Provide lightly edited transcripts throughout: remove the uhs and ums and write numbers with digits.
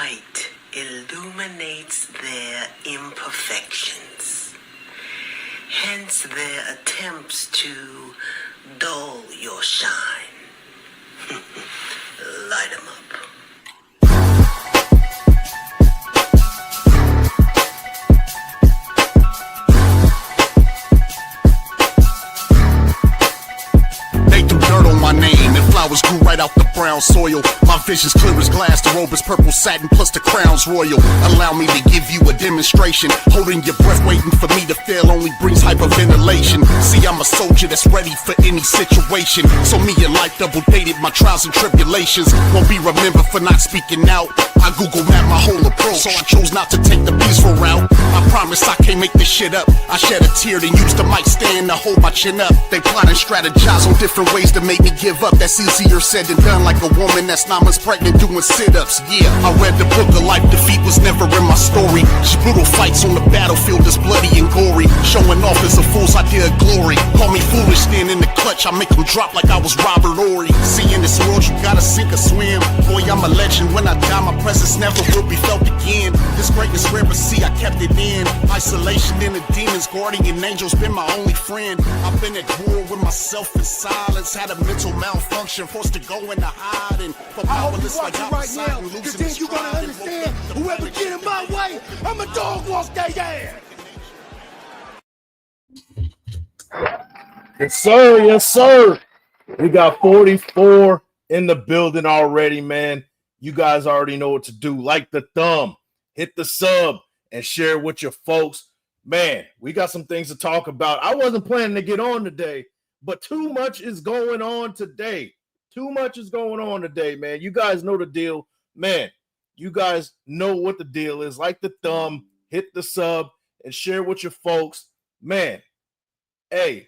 light illuminates their imperfections. Hence their attempts to dull your shine. Light 'em up. Dirt on my name and flowers grew right out the brown soil. My vision's clear as glass, the robe is purple satin plus the crown's royal. Allow me to give you a demonstration. Holding your breath, waiting for me to fail only brings hyperventilation. See, I'm a soldier that's ready for any situation. So me and life double dated my trials and tribulations. Won't be remembered for not speaking out. I Google map my whole approach, so I chose not to take the peaceful route. I promise I can't make this shit up. I shed a tear then use the mic stand to hold my chin up. They plot and strategize on different ways to make me give up. That's easier said than done, like a woman that's 9 months pregnant doing sit-ups. Yeah, I read the book of life, defeat was never in my story. Just brutal fights on the battlefield is bloody and gory. Showing off is a fool's idea of glory. Call me foolish, then in the clutch I make them drop like I was Robert Ory. See, in this world you gotta sink or swim. Boy, I'm a legend, when I die my presence never will be felt again. This greatness rare, but see I kept it in. Isolation in the demons, guardian angels been my only friend. I've been at war with myself in silence. Had a mental malfunction, forced to go into hiding. For powerless like I was right now, cause then you gonna understand. Whoever get in my way, I'm a dog walk their ass. Yes, sir. Yes, sir. We got 44 in the building already, man. You guys already know what to do. Like the thumb, hit the sub, and share with your folks. Man, we got some things to talk about. I wasn't planning to get on today, but too much is going on today. Too much is going on today, man. You guys know the deal. Man, you guys know what the deal is. Like the thumb, hit the sub, and share with your folks. Man, hey,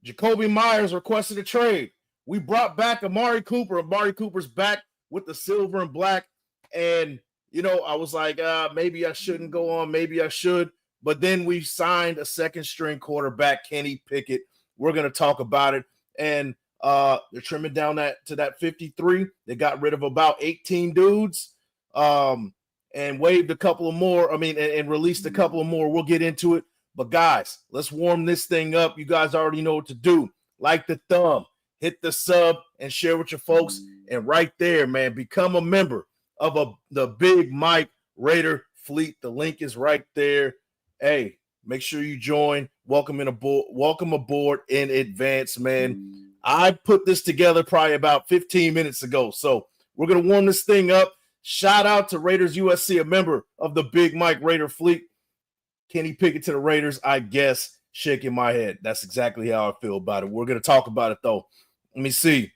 Jakobi Meyers requested a trade. We brought back Amari Cooper. Amari Cooper's back with the silver and black. And, you know, I was like, maybe I shouldn't go on. Maybe I should. But then we signed a second-string quarterback, Kenny Pickett. We're going to talk about it. And they're trimming down to that 53. They got rid of about 18 dudes and waived a couple of more. And released a couple of more. We'll get into it. But, guys, let's warm this thing up. You guys already know what to do. Like the thumb, hit the sub, and share with your folks. And right there, man, become a member of the Big Mike Raider fleet. The link is right there. Hey, make sure you join. Welcome aboard in advance, man. I put this together probably about 15 minutes ago. So we're going to warm this thing up. Shout out to Raiders USC, a member of the Big Mike Raider fleet. Kenny Pickett to the Raiders, I guess, shaking my head. That's exactly how I feel about it. We're going to talk about it, though. Let me see.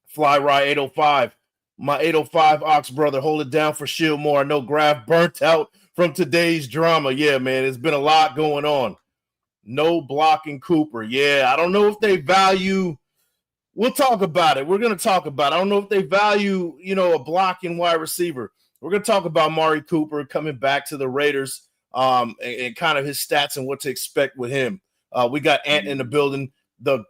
Fly Rye 805. My 805 Ox brother, hold it down for ShieldMore. I know Graf burnt out from today's drama. Yeah, man, it's been a lot going on. No blocking Cooper. Yeah, I don't know if they value – we'll talk about it. We're going to talk about it. I don't know if they value, a blocking wide receiver. We're going to talk about Amari Cooper coming back to the Raiders and kind of his stats and what to expect with him. We got Ant in the building, the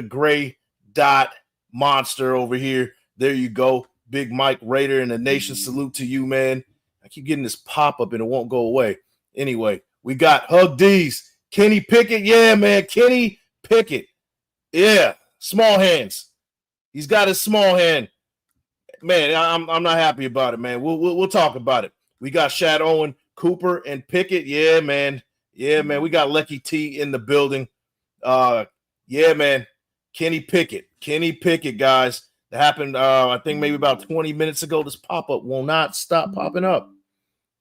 gray dot monster over here. There you go. Big Mike Raider and the nation. Salute to you, man. I keep getting this pop-up and it won't go away. Anyway, we got Hug D's. Kenny Pickett. Yeah, man. Kenny Pickett. Yeah. Small hands. He's got his small hand. Man, I'm not happy about it, man. We'll talk about it. We got Shad Owen, Cooper, and Pickett. Yeah, man. Yeah, man. We got Lecky T in the building. Yeah, man. Kenny Pickett, guys. That happened, I think, maybe about 20 minutes ago. This pop-up will not stop popping up.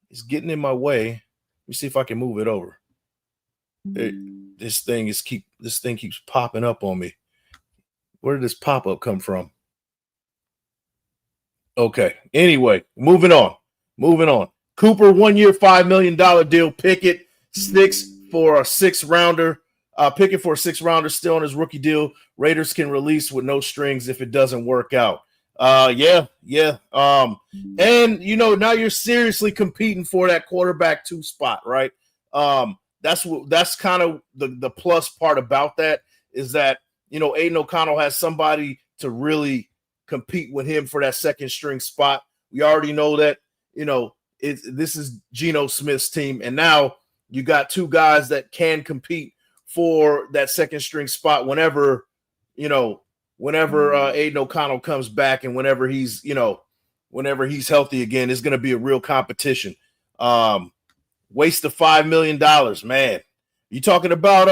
It's getting in my way. Let me see if I can move it over. This thing keeps popping up on me. Where did this pop-up come from? Okay. Anyway, moving on. Cooper, 1 year, $5 million deal. Pickett, for a six-rounder. Pickett for a six-rounder, still on his rookie deal. Raiders can release with no strings if it doesn't work out. Yeah. And, now you're seriously competing for that quarterback 2 spot, right? That's kind of the plus part about that is that, Aiden O'Connell has somebody to really compete with him for that second string spot. We already know that, this is Geno Smith's team. And now you got two guys that can compete for that second string spot whenever Aiden O'Connell comes back and whenever he's healthy again. It's going to be a real competition. Waste of $5 million, man. You talking about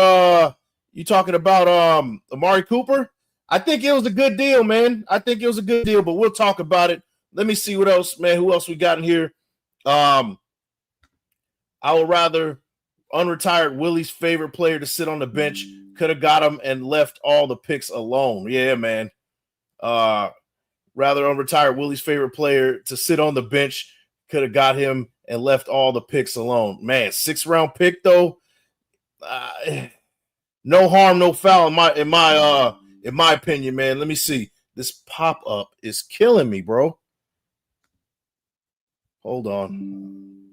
Amari Cooper? I think it was a good deal, man. I think it was a good deal, but we'll talk about it. Let me see what else, man. Who else we got in here? I would rather unretired Willie's favorite player to sit on the bench. Could have got him and left all the picks alone. Yeah, man. Rather unretired Willie's favorite player to sit on the bench. Could have got him and left all the picks alone. Man, 6th round pick though. No harm, no foul in my opinion, man. Let me see. This pop-up is killing me, bro. Hold on.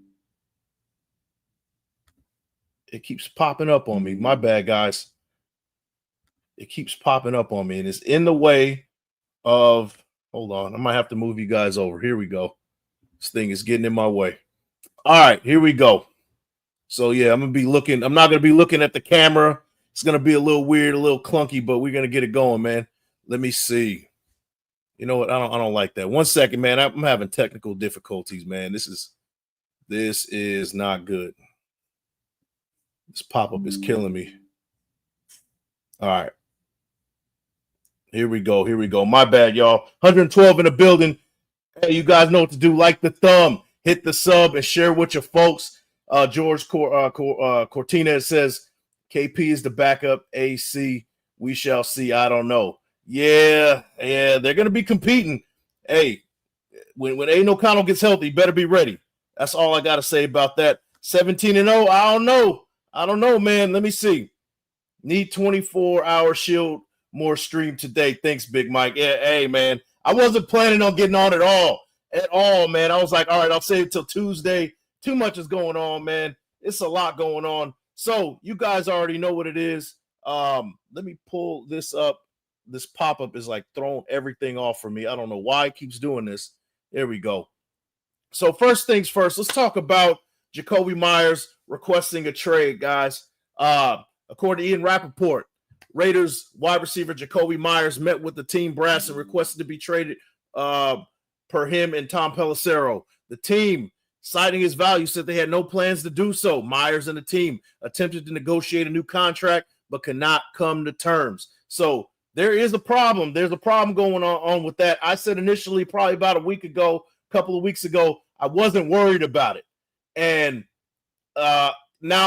It keeps popping up on me. My bad, guys. It keeps popping up on me, and it's in the way of – hold on. I might have to move you guys over. Here we go. This thing is getting in my way. All right, here we go. So, yeah, I'm not going to be looking at the camera. It's going to be a little weird, a little clunky, but we're going to get it going, man. Let me see. You know what? I don't like that. 1 second, man. I'm having technical difficulties, man. This is not good. This pop-up is killing me. All right. Here we go. My bad, y'all. 112 in the building. Hey, you guys know what to do. Like the thumb, hit the sub, and share with your folks. George Cortinez says, KP is the backup AC. We shall see. I don't know. Yeah, they're going to be competing. Hey, when Aiden O'Connell gets healthy, you better be ready. That's all I got to say about that. 17-0, I don't know, man. Let me see. Need 24-hour ShieldMore stream today. Thanks, Big Mike. Yeah, hey, man. I wasn't planning on getting on at all, man. I was like, all right, I'll save it till Tuesday. Too much is going on, man. It's a lot going on. So you guys already know what it is. Let me pull this up. This pop-up is like throwing everything off for me. I don't know why it keeps doing this. There we go. So first things first, let's talk about Jakobi Meyers requesting a trade, guys. According to Ian Rappaport, Raiders wide receiver Jakobi Meyers met with the team brass and requested to be traded per him and Tom Pelissero. The team, citing his value, said they had no plans to do so. Meyers and the team attempted to negotiate a new contract but could not come to terms. So there is a problem. There's a problem going on with that. I said initially, probably about a couple of weeks ago, I wasn't worried about it. And now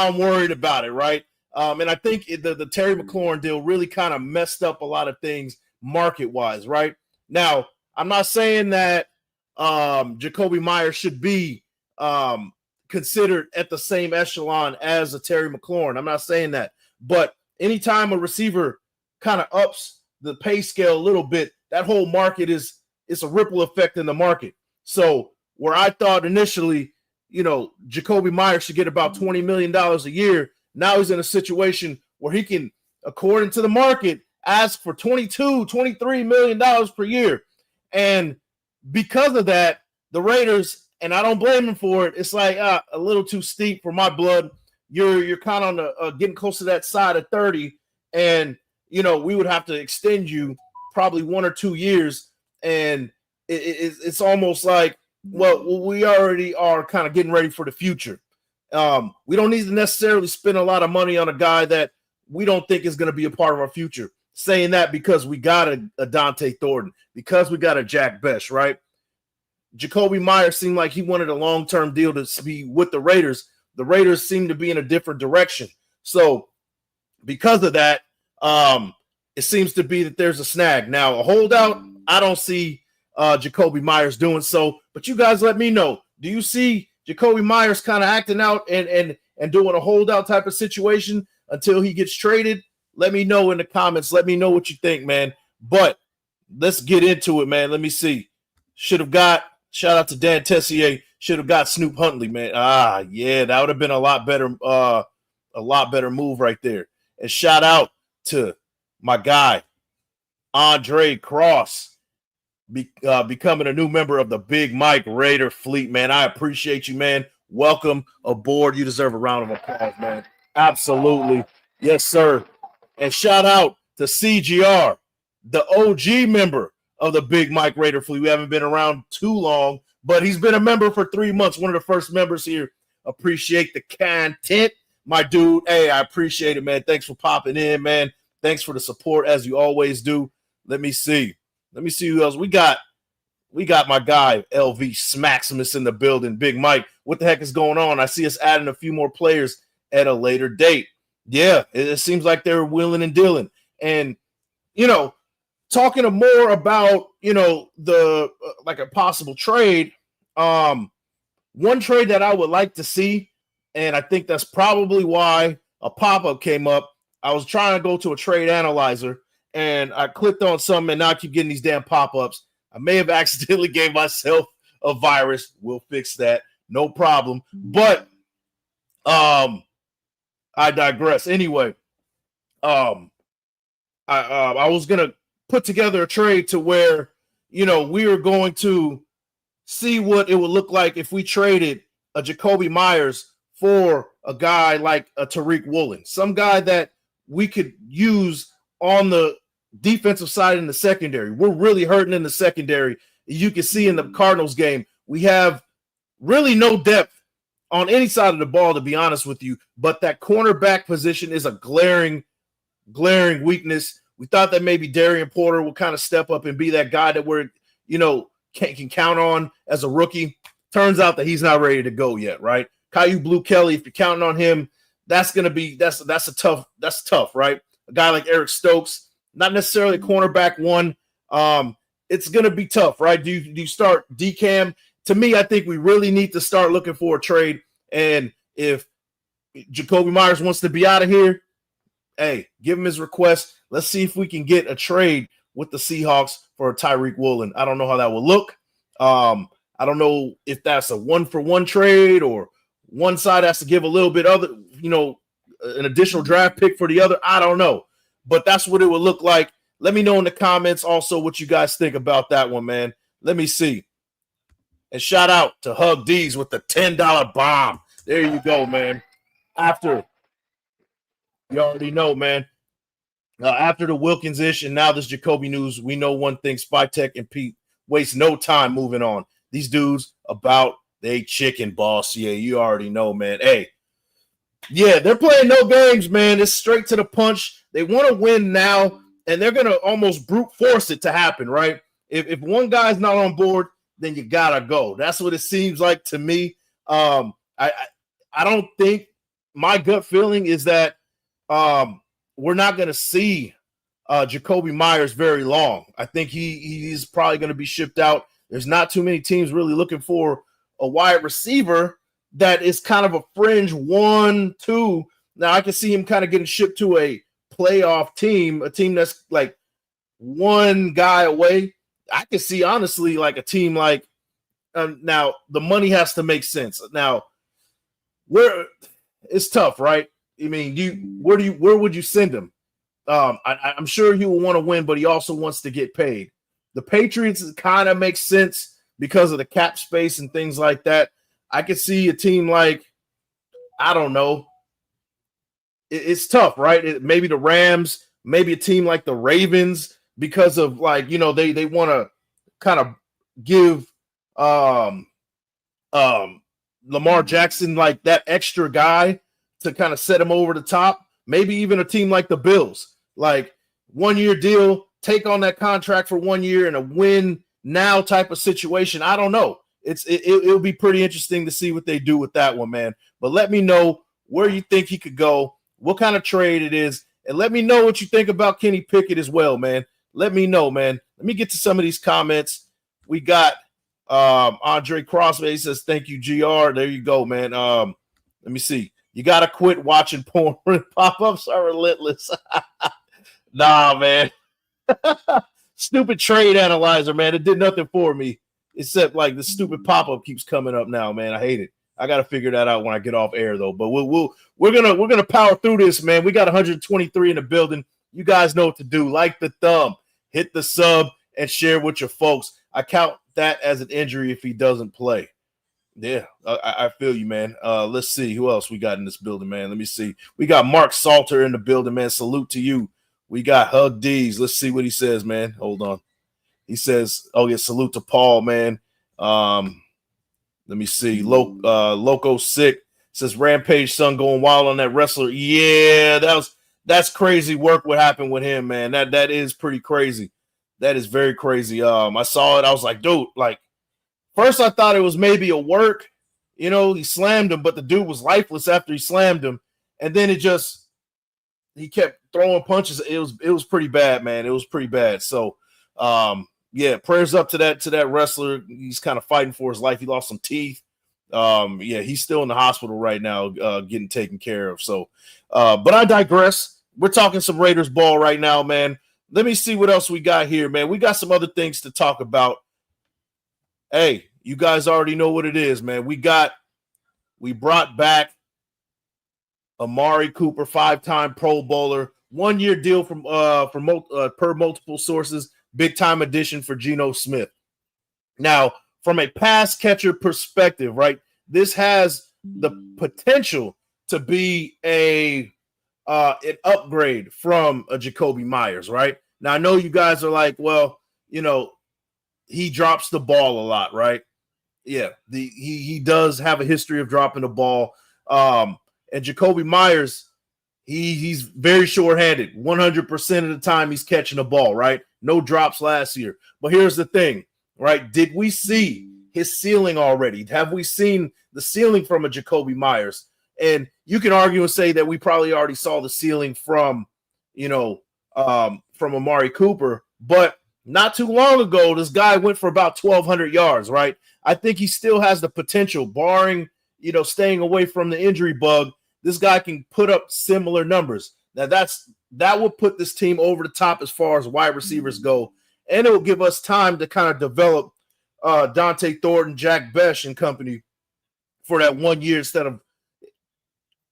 I'm worried about it, right? And I think the Terry McLaurin deal really kind of messed up a lot of things market-wise, right? Now, I'm not saying that Jakobi Meyers should be considered at the same echelon as a Terry McLaurin. I'm not saying that. But anytime a receiver kind of ups the pay scale a little bit, that whole market it's a ripple effect in the market. So where I thought initially, Jakobi Meyers should get about $20 million a year, now he's in a situation where he can, according to the market, ask for $23 million per year. And because of that, the Raiders, and I don't blame them for it, it's like a little too steep for my blood. You're kind of on the getting close to that side of 30, and we would have to extend you probably 1 or 2 years, and it's almost like, well, we already are kind of getting ready for the future. We don't need to necessarily spend a lot of money on a guy that we don't think is going to be a part of our future. Saying that because we got a Dante Thornton, because we got a Jack Bech, right? Jakobi Meyers seemed like he wanted a long-term deal to be with the Raiders. The Raiders seem to be in a different direction. So because of that, it seems to be that there's a snag. Now, a holdout, I don't see Jakobi Meyers doing so, but you guys let me know. Do you see Jakobi Meyers kind of acting out and doing a holdout type of situation until he gets traded? Let me know in the comments. Let me know what you think, man. But let's get into it, man. Let me see. Shout out to Dan Tessier. Should have got Snoop Huntley, man. Yeah, that would have been a lot better move right there. And shout out to my guy, Andre Cross. becoming a new member of the Big Mike Raider fleet, man. I appreciate you, man. Welcome aboard. You deserve a round of applause, man. Absolutely. Yes, sir. And shout out to CGR, the OG member of the Big Mike Raider fleet. We haven't been around too long, but he's been a member for 3 months. One of the first members here. Appreciate the content, my dude. Hey, I appreciate it, man. Thanks for popping in, man. Thanks for the support, as you always do. Let me see who else we got. We got my guy LV Smaximus in the building. Big Mike, what the heck is going on? I see us adding a few more players at a later date. Yeah, it seems like they're willing and dealing. And talking more about the like a possible trade. One trade that I would like to see, and I think that's probably why a pop-up came up. I was trying to go to a trade analyzer, and I clicked on something, and now I keep getting these damn pop-ups. I may have accidentally gave myself a virus. We'll fix that. No problem. But I digress. Anyway, I was going to put together a trade to where, we were going to see what it would look like if we traded a Jakobi Meyers for a guy like a Tariq Woolen, some guy that we could use on the defensive side in the secondary. We're really hurting in the secondary. You can see in the Cardinals game, we have really no depth on any side of the ball, to be honest with you, but that cornerback position is a glaring weakness. We thought that maybe Darian Porter will kind of step up and be that guy that we're, can count on as a rookie. Turns out that he's not ready to go yet, right? Caillou Blue Kelly, if you're counting on him, that's tough, right? A guy like Eric Stokes, not necessarily cornerback one. It's gonna be tough, right? Do you start DCAM? To me, I think we really need to start looking for a trade. And if Jakobi Meyers wants to be out of here, hey, give him his request. Let's see if we can get a trade with the Seahawks for a Tariq Woolen. I don't know how that will look. I don't know if that's a 1-for-1 trade or one side has to give a little bit other, an additional draft pick for the other. I don't know, but that's what it would look like. Let me know in the comments also what you guys think about that one, man. Let me see. And shout out to Hug D's with the $10 bomb. There you go, man. You already know, man. After the Wilkins ish and now this Jakobi news, we know one thing: Spytech and Pete waste no time moving on. These dudes about they chicken, boss. Yeah, you already know, man. Hey, yeah, they're playing no games, man. It's straight to the punch. They want to win now, and they're gonna almost brute force it to happen, right? If one guy's not on board, then you gotta go. That's what it seems like to me. I don't think, my gut feeling is that we're not going to see Jakobi Meyers very long. I think he's probably going to be shipped out. There's not too many teams really looking for a wide receiver that is kind of a fringe 1-2. Now I can see him kind of getting shipped to a playoff team, a team that's like one guy away. I can see honestly like a team like now the money has to make sense. Now it's tough, right? I mean, where would you send him? I'm sure he will want to win, but he also wants to get paid. The Patriots kind of makes sense because of the cap space and things like that. I could see a team like, I don't know. It's tough, right? Maybe the Rams, maybe a team like the Ravens, because of like, they want to kind of give Lamar Jackson like that extra guy to kind of set him over the top. Maybe even a team like the Bills, like 1-year deal, take on that contract for 1 year and a win now type of situation. I don't know. It'll be pretty interesting to see what they do with that one, man. But let me know where you think he could go, what kind of trade it is, and let me know what you think about Kenny Pickett as well, man. Let me know, man. Let me get to some of these comments. We got Andre Crossway. He says, thank you, GR. There you go, man. Let me see. You got to quit watching porn. Pop-ups are relentless. Nah, man. Stupid trade analyzer, man. It did nothing for me except like the stupid pop-up keeps coming up now, man. I hate it. I got to figure that out when I get off air, though. But we're gonna power through this, man. We got 123 in the building. You guys know what to do. Like the thumb, hit the sub, and share with your folks. I count that as an injury if he doesn't play. Yeah, I feel you, man. Let's see who else we got in this building, man. Let me see. We got Mark Salter in the building, man. Salute to you. We got Hug D's. Let's see what he says, man. Hold on. He says, "Oh yeah, salute to Paul, man." Let me see. Loco Sick says Rampage son going wild on that wrestler. Yeah, that's crazy work. What happened with him, man? That is pretty crazy. That is very crazy. I saw it. I was like, dude, like. First, I thought it was maybe a work. You know, he slammed him, but the dude was lifeless after he slammed him. And then he kept throwing punches. It was pretty bad, man. It was pretty bad. So, yeah, prayers up to that wrestler. He's kind of fighting for his life. He lost some teeth. Yeah, he's still in the hospital right now, getting taken care of. So, but I digress. We're talking some Raiders ball right now, man. Let me see what else we got here, man. We got some other things to talk about. Hey, you guys already know what it is, man. We brought back Amari Cooper, 5-time Pro Bowler, 1-year deal per multiple sources, big time addition for Geno Smith. Now, from a pass catcher perspective, right, this has the potential to be an upgrade from a Jakobi Meyers, right? Now, I know you guys are like, well, you know, he drops the ball a lot, right? Yeah, he does have a history of dropping the ball. And Jakobi Meyers, he's very short-handed. 100% of the time he's catching the ball, right? No drops last year. But here's the thing, right? Did we see his ceiling already? Have we seen the ceiling from a Jakobi Meyers? And you can argue and say that we probably already saw the ceiling from Amari Cooper, but not too long ago, this guy went for about 1,200 yards, right? I think he still has the potential, barring, staying away from the injury bug. This guy can put up similar numbers. Now, that will put this team over the top as far as wide receivers go, and it will give us time to kind of develop Dante Thornton, Jack Besh, and company for that 1 year instead of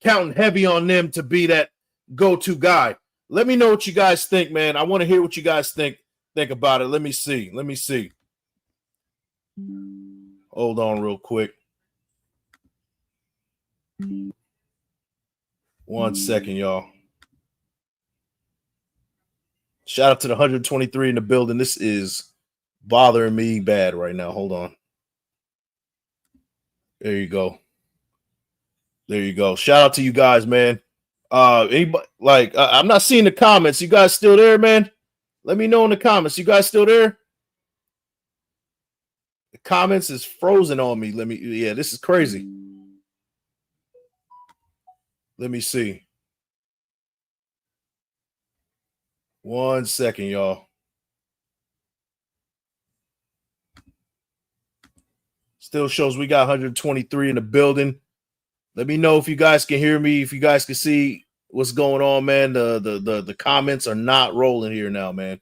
counting heavy on them to be that go-to guy. Let me know what you guys think, man. I want to hear what you guys think about it. Let me see. Hold on real quick. 1 second, y'all. Shout out to the 123 in the building. This is bothering me bad right now. Hold on. There you go. Shout out to you guys, man. Anybody I'm not seeing the comments. You guys still there, man? Let me know in the comments. You guys still there? The comments is frozen on me. This is crazy. Let me see. 1 second, y'all. Still shows we got 123 in the building. Let me know if you guys can hear me, if you guys can see what's going on, man. The comments are not rolling here now, man.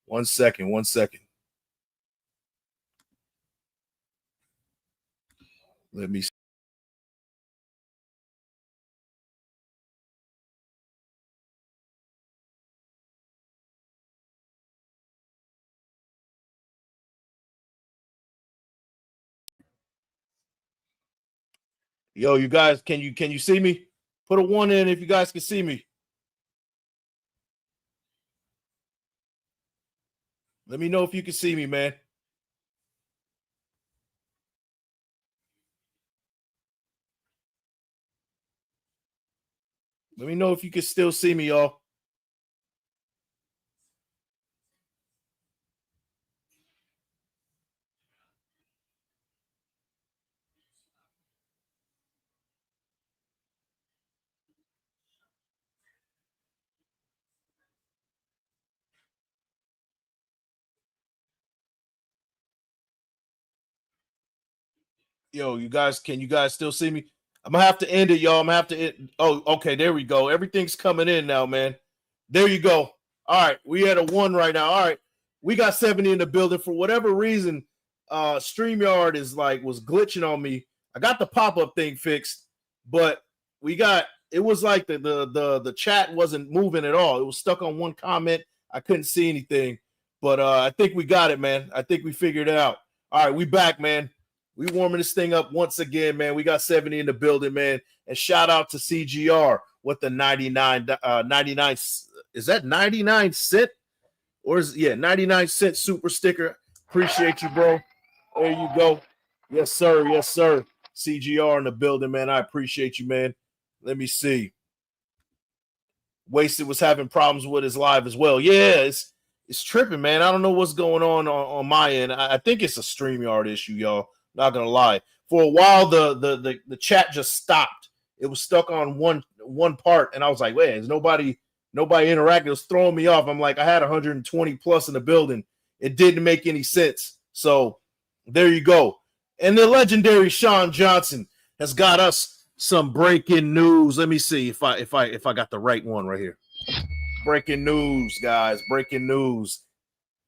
1 second. Let me see. Yo, you guys, can you see me? Put a 1 in if you guys can see me. Let me know if you can see me, man. Let me know if you can still see me, y'all. Yo, you guys, can you guys still see me? I'm gonna have to end it, y'all. I'm gonna have to end. Oh, okay, there we go. Everything's coming in now, man. There you go. All right, we at a 1 right now. All right, we got 70 in the building. For whatever reason, StreamYard was glitching on me. I got the pop-up thing fixed, but it was like the chat wasn't moving at all. It was stuck on one comment. I couldn't see anything. But I think we got it, man. I think we figured it out. All right, we back, man. We warming this thing up once again, man. We got 70 in the building, man. And shout out to CGR with the 99. Is that 99 cent? Or is 99 cent super sticker? Appreciate you, bro. There you go. Yes, sir. Yes, sir. CGR in the building, man. I appreciate you, man. Let me see. Wasted was having problems with his live as well. Yeah, it's tripping, man. I don't know what's going on my end. I think it's a StreamYard issue, y'all. Not gonna lie. For a while, the chat just stopped. It was stuck on one part, and I was like, wait, is nobody interacting? It was throwing me off. I'm like, I had 120 plus in the building. It didn't make any sense. So there you go. And the legendary Sean Johnson has got us some breaking news. Let me see if I got the right one right here. Breaking news, guys. Breaking news.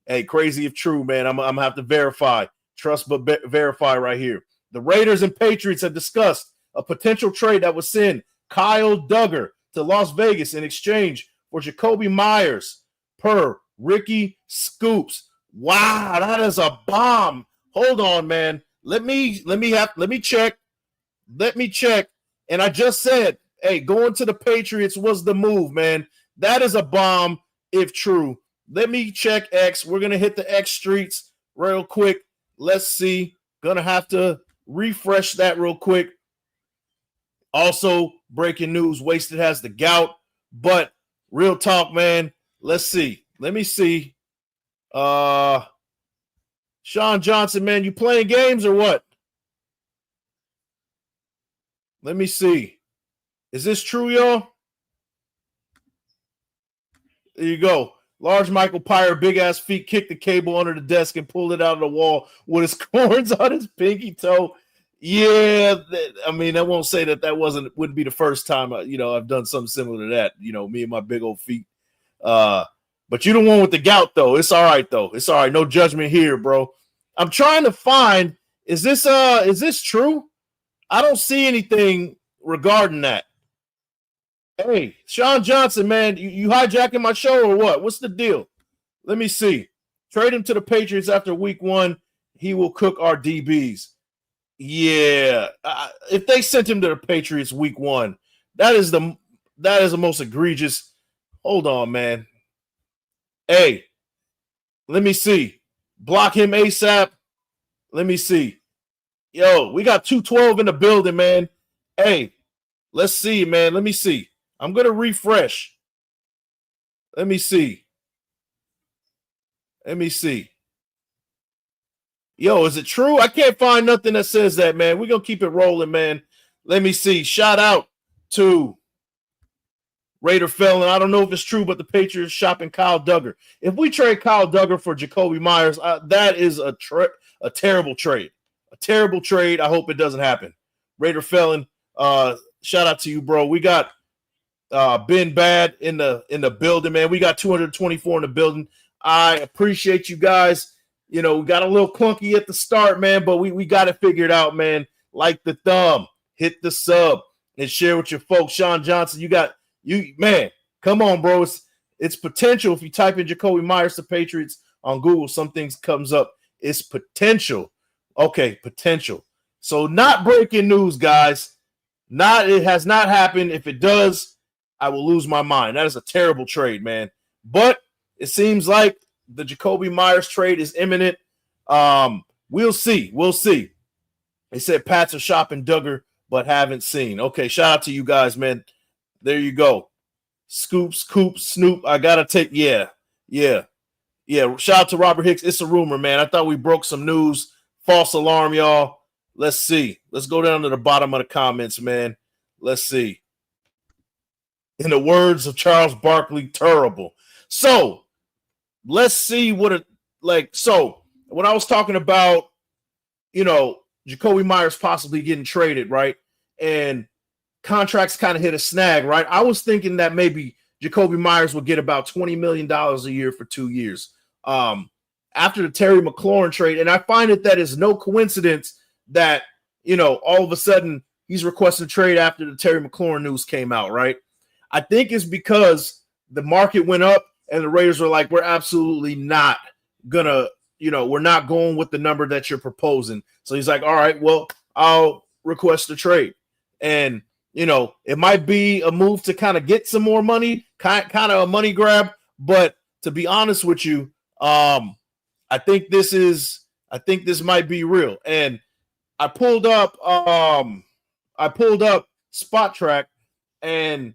Hey, crazy if true, man. I'm gonna have to verify. Trust but verify right here. The Raiders and Patriots have discussed a potential trade that would send Kyle Duggar to Las Vegas in exchange for Jakobi Meyers per Ricky Scoops. Wow, that is a bomb. Hold on, man. Let me check. Let me check. And I just said, hey, going to the Patriots was the move, man. That is a bomb if true. Let me check X. We're gonna hit the X streets real quick. Let's see. Gonna have to refresh that real quick. Also, breaking news, Wasted has the gout. But real talk, man. Let's see. Let me see. Sean Johnson, man, you playing games or what? Let me see. Is this true, y'all? There you go. Large Michael Pyre, big ass feet, kicked the cable under the desk and pulled it out of the wall with his corns on his pinky toe. Yeah, I mean, I won't say that wouldn't be the first time I've done something similar to that. Me and my big old feet. But you the one with the gout though. It's all right though. It's all right. No judgment here, bro. I'm trying to find. Is this true? I don't see anything regarding that. Hey, Sean Johnson, man, you hijacking my show or what? What's the deal? Let me see. Trade him to the Patriots after week 1. He will cook our DBs. Yeah. If they sent him to the Patriots week 1, that is the most egregious. Hold on, man. Hey, let me see. Block him ASAP. Let me see. Yo, we got 212 in the building, man. Hey, let's see, man. Let me see. I'm going to refresh. Let me see. Let me see. Yo, is it true? I can't find nothing that says that, man. We're going to keep it rolling, man. Let me see. Shout out to Raider Felon. I don't know if it's true, but the Patriots shopping Kyle Duggar. If we trade Kyle Duggar for Jakobi Meyers, that is a terrible trade. A terrible trade. I hope it doesn't happen. Raider Felon, shout out to you, bro. We got Ben Bad in the building, man. We got 224 in the building. I appreciate you guys. We got a little clunky at the start, man, but we got it figured out, man. Like the thumb, hit the sub, and share with your folks. Sean Johnson, man, come on, bro. It's potential. If you type in Jakobi Meyers to Patriots on Google, some things comes up. It's potential. Okay, potential. So not breaking news, guys. It has not happened. If it does, I will lose my mind. That is a terrible trade, man. But it seems like the Jakobi Meyers trade is imminent. We'll see. We'll see. They said Pats are shopping Duggar, but haven't seen. Okay, shout out to you guys, man. There you go. Scoops, Coop, Snoop. I gotta take. Yeah. Shout out to Robert Hicks. It's a rumor, man. I thought we broke some news. False alarm, y'all. Let's see. Let's go down to the bottom of the comments, man. Let's see. In the words of Charles Barkley, terrible. So let's see so when I was talking about, Jakobi Meyers possibly getting traded, right? And contracts kind of hit a snag, right? I was thinking that maybe Jakobi Meyers would get about $20 million a year for 2 years. After the Terry McLaurin trade, and I find that is no coincidence that, all of a sudden he's requesting a trade after the Terry McLaurin news came out, right? I think it's because the market went up and the Raiders were like, we're absolutely not gonna, we're not going with the number that you're proposing. So he's like, all right, well, I'll request a trade. And, it might be a move to kind of get some more money, kind of a money grab. But to be honest with you, I think this might be real. And I pulled up Spot Track, and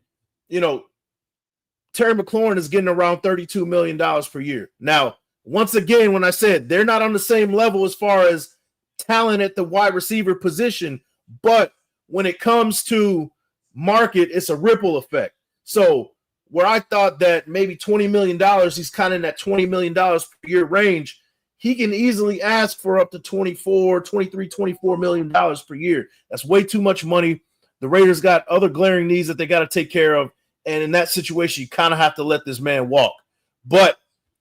Terry McLaurin is getting around $32 million per year. Now, once again, when I said they're not on the same level as far as talent at the wide receiver position, but when it comes to market, it's a ripple effect. So where I thought that maybe $20 million, he's kind of in that $20 million per year range, he can easily ask for up to $24 million per year. That's way too much money. The Raiders got other glaring needs that they got to take care of. And in that situation, you kind of have to let this man walk. But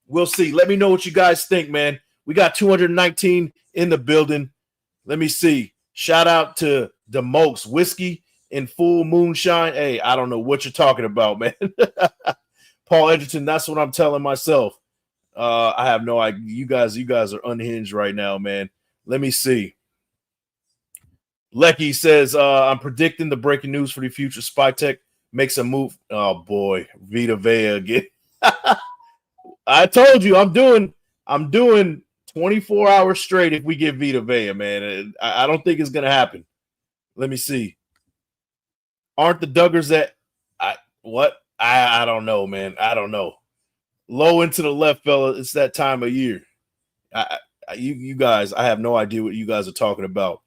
we'll see. Let me know what you guys think, man. We got 219 in the building. Let me see. Shout out to DeMokes Whiskey in full moonshine. Hey, I don't know what you're talking about, man. Paul Edgerton, that's what I'm telling myself. I have no idea. You guys are unhinged right now, man. Let me see. Lecky says, I'm predicting the breaking news for the future. SpyTech makes a move. Oh boy, Vita Vea again. I told you I'm doing 24 hours straight if we get Vita Vea, man. I don't think it's gonna happen. Let me see. Aren't the Duggars that I don't know, man. I don't know. Low into the left, fella. It's that time of year. You guys, I have no idea what you guys are talking about.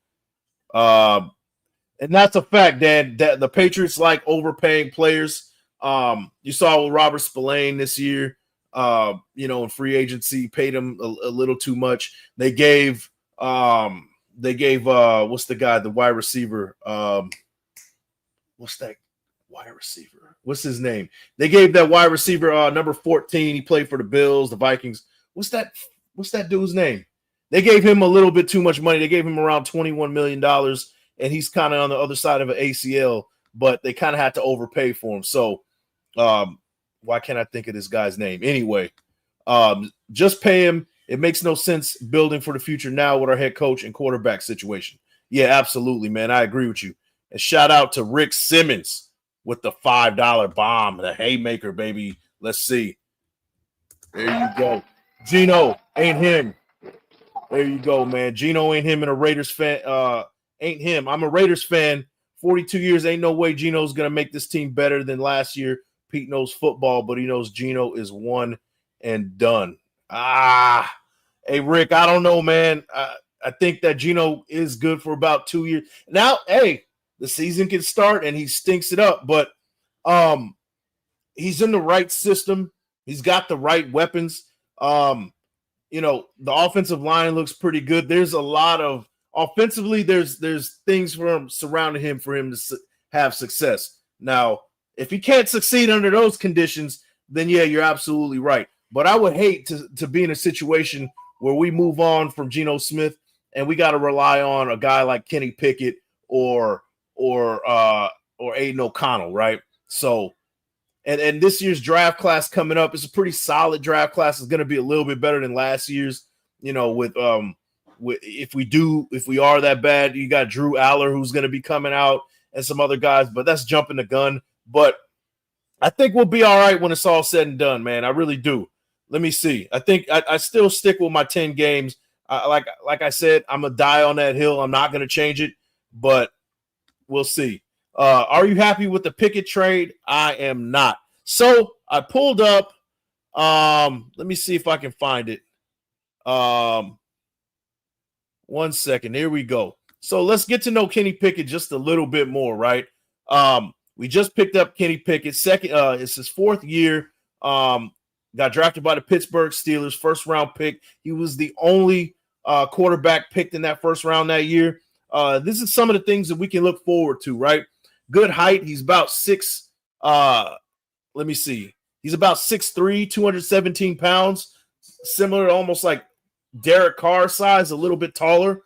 And that's a fact, Dan, that the Patriots like overpaying players. You saw with Robert Spillane this year, in free agency, paid him a little too much. They gave what's the guy, the wide receiver? What's that wide receiver? What's his name? They gave that wide receiver number 14. He played for the Bills, the Vikings. What's that dude's name? They gave him a little bit too much money. They gave him around $21 million, and he's kind of on the other side of an ACL, but they kind of had to overpay for him. So why can't I think of this guy's name? Anyway, just pay him. It makes no sense building for the future now with our head coach and quarterback situation. Yeah, absolutely, man. I agree with you. And shout out to Rick Simmons with the $5 bomb, the haymaker, baby. Let's see. There you go. Gino ain't him. There you go, man. Gino ain't him, and a Raiders fan ain't him. I'm a Raiders fan. 42 years, ain't no way Gino's going to make this team better than last year. Pete knows football, but he knows Gino is one and done. Hey, Rick, I don't know, man. I think that Gino is good for about 2 years. Now, hey, the season can start, and he stinks it up, but he's in the right system. He's got the right weapons. The offensive line looks pretty good. There's a lot of offensively. There's things for him surrounding him for him to have success. Now, if he can't succeed under those conditions, then yeah, you're absolutely right. But I would hate to be in a situation where we move on from Geno Smith and we got to rely on a guy like Kenny Pickett or Aiden O'Connell, right? So. And this year's draft class coming up is a pretty solid draft class. It's going to be a little bit better than last year's, with if we are that bad, you got Drew Aller who's going to be coming out and some other guys, but that's jumping the gun. But I think we'll be all right when it's all said and done, man. I really do. Let me see. I think I still stick with my 10 games. Like I said, I'm going to die on that hill. I'm not going to change it, but we'll see. Are you happy with the Pickett trade? I am not. So I pulled up. Let me see if I can find it. 1 second. Here we go. So let's get to know Kenny Pickett just a little bit more, right? We just picked up Kenny Pickett. It's his fourth year. Got drafted by the Pittsburgh Steelers, first round pick. He was the only quarterback picked in that first round that year. This is some of the things that we can look forward to, right? Good height. He's about six. Let me see. He's about 6'3", 217 pounds. Similar, almost like Derek Carr size, a little bit taller.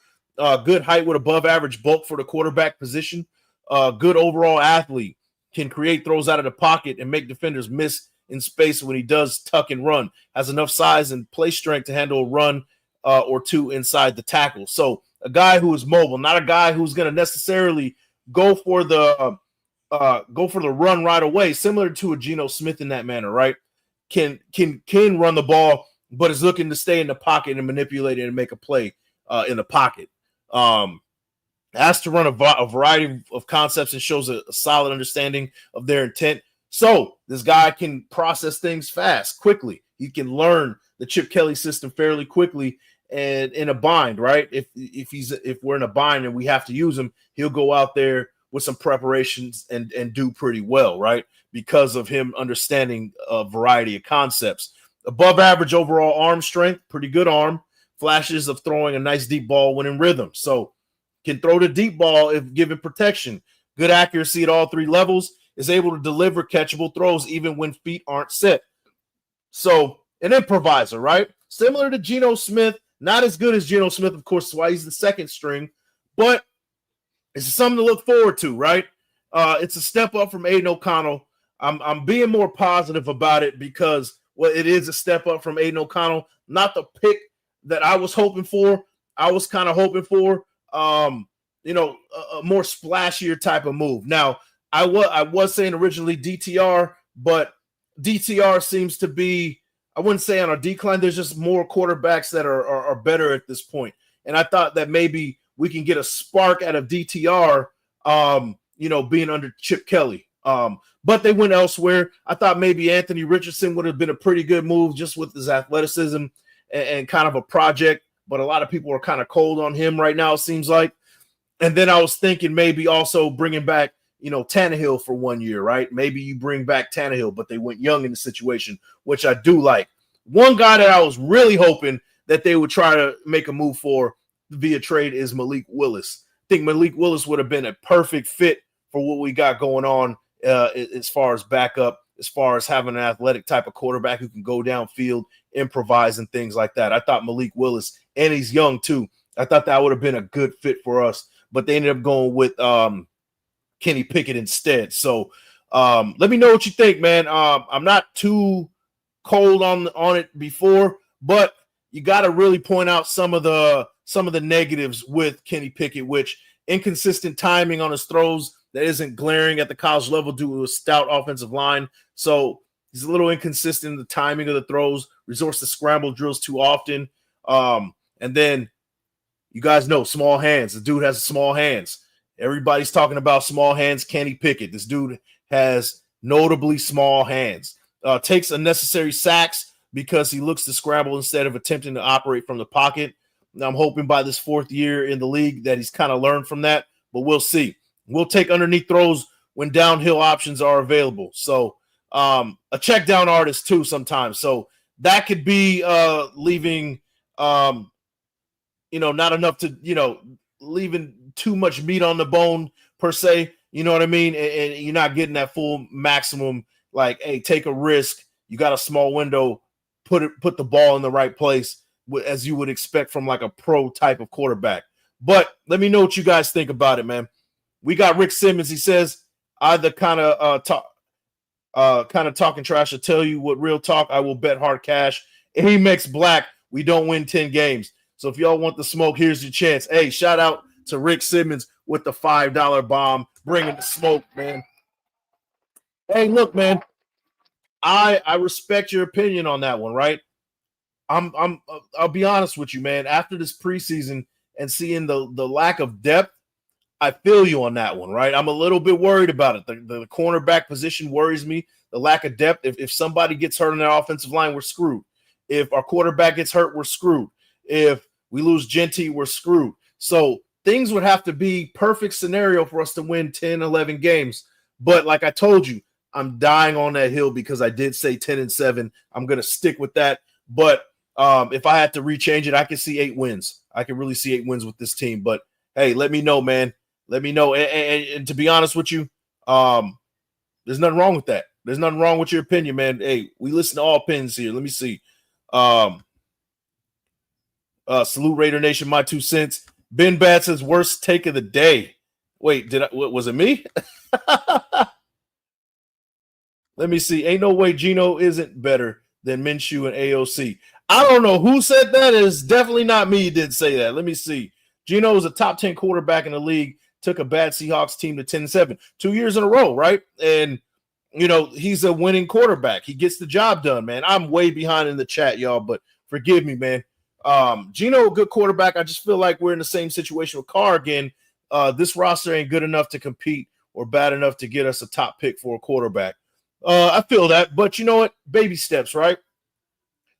Good height with above average bulk for the quarterback position. Good overall athlete. Can create throws out of the pocket and make defenders miss in space when he does tuck and run, has enough size and play strength to handle a run or two inside the tackle. So a guy who is mobile, not a guy who's going to necessarily go for the run right away, similar to a Geno Smith in that manner, right? Can run the ball, but is looking to stay in the pocket and manipulate it and make a play in the pocket. Has to run a variety of concepts and shows a solid understanding of their intent. So this guy can process things fast, quickly. He can learn the Chip Kelly system fairly quickly and in a bind, right? If we're in a bind and we have to use him, he'll go out there with some preparations and do pretty well, right? Because of him understanding a variety of concepts. Above average overall arm strength, pretty good arm, flashes of throwing a nice deep ball when in rhythm. So can throw the deep ball if given protection. Good accuracy at all three levels, is able to deliver catchable throws even when feet aren't set. So an improviser, right? Similar to Geno Smith, not as good as Geno Smith, of course, that's why he's the second string, but it's something to look forward to, right? It's a step up from Aiden O'Connell. I'm being more positive about it because, well, it is a step up from Aiden O'Connell, not the pick that I was hoping for. I was kind of hoping for, a more splashier type of move. Now, I was saying originally DTR, but DTR seems to be, I wouldn't say on a decline. There's just more quarterbacks that are better at this point. And I thought that maybe we can get a spark out of DTR, being under Chip Kelly. But they went elsewhere. I thought maybe Anthony Richardson would have been a pretty good move just with his athleticism and kind of a project. But a lot of people are kind of cold on him right now, it seems like. And then I was thinking maybe also bringing back, Tannehill for 1 year, right? Maybe you bring back Tannehill, but they went young in the situation, which I do like. One guy that I was really hoping that they would try to make a move for via trade is Malik Willis. I think Malik Willis would have been a perfect fit for what we got going on as far as backup, as far as having an athletic type of quarterback who can go downfield, improvise, and things like that. I thought Malik Willis, and he's young too, I thought that would have been a good fit for us, but they ended up going with Kenny Pickett instead. So let me know what you think, man. I'm not too cold on it before, but you got to really point out some of the negatives with Kenny Pickett, which inconsistent timing on his throws that isn't glaring at the college level due to a stout offensive line. So he's a little inconsistent in the timing of the throws, resorts to scramble drills too often. And then you guys know small hands. The dude has small hands. Everybody's talking about small hands. Kenny Pickett. This dude has notably small hands. Takes unnecessary sacks because he looks to scramble instead of attempting to operate from the pocket. Now, I'm hoping by this fourth year in the league that he's kind of learned from that, but we'll see. We'll take underneath throws when downhill options are available. So a check down artist too sometimes. So that could be leaving, not enough to, leaving too much meat on the bone per se. You know what I mean? And you're not getting that full maximum, like, hey, take a risk. You got a small window, put the ball in the right place as you would expect from like a pro type of quarterback. But let me know what you guys think about it, man. We got Rick Simmons. He says, either kind of talking trash or tell you what real talk, I will bet hard cash. Amex Black, we don't win 10 games. So if y'all want the smoke, here's your chance. Hey, shout out to Rick Simmons with the $5 bomb, bringing the smoke, man. Hey, look, man, I respect your opinion on that one, right? I'll be honest with you, man. After this preseason and seeing the lack of depth, I feel you on that one, right? I'm a little bit worried about it. The cornerback position worries me. The lack of depth. If somebody gets hurt on their offensive line, we're screwed. If our quarterback gets hurt, we're screwed. If we lose Genty, we're screwed. So things would have to be perfect scenario for us to win 10, 11 games. But like I told you, I'm dying on that hill because I did say 10-7. I'm going to stick with that. But if I had to rechange it, I could see 8 wins. I can really see 8 wins with this team. But, hey, let me know, man. Let me know. And to be honest with you, there's nothing wrong with that. There's nothing wrong with your opinion, man. Hey, we listen to all opinions here. Let me see. Salute Raider Nation, my 2 cents. Ben Bad says, worst take of the day. Wait, was it me? Let me see. Ain't no way Geno isn't better than Minshew and AOC. I don't know who said that. It's definitely not me did say that. Let me see. Geno is a top 10 quarterback in the league. Took a bad Seahawks team to 10-7. 2 years in a row, right? And, you know, he's a winning quarterback. He gets the job done, man. I'm way behind in the chat, y'all, but forgive me, man. Geno, a good quarterback. I just feel like we're in the same situation with Carr again. This roster ain't good enough to compete or bad enough to get us a top pick for a quarterback. I feel that, but you know what? Baby steps, right?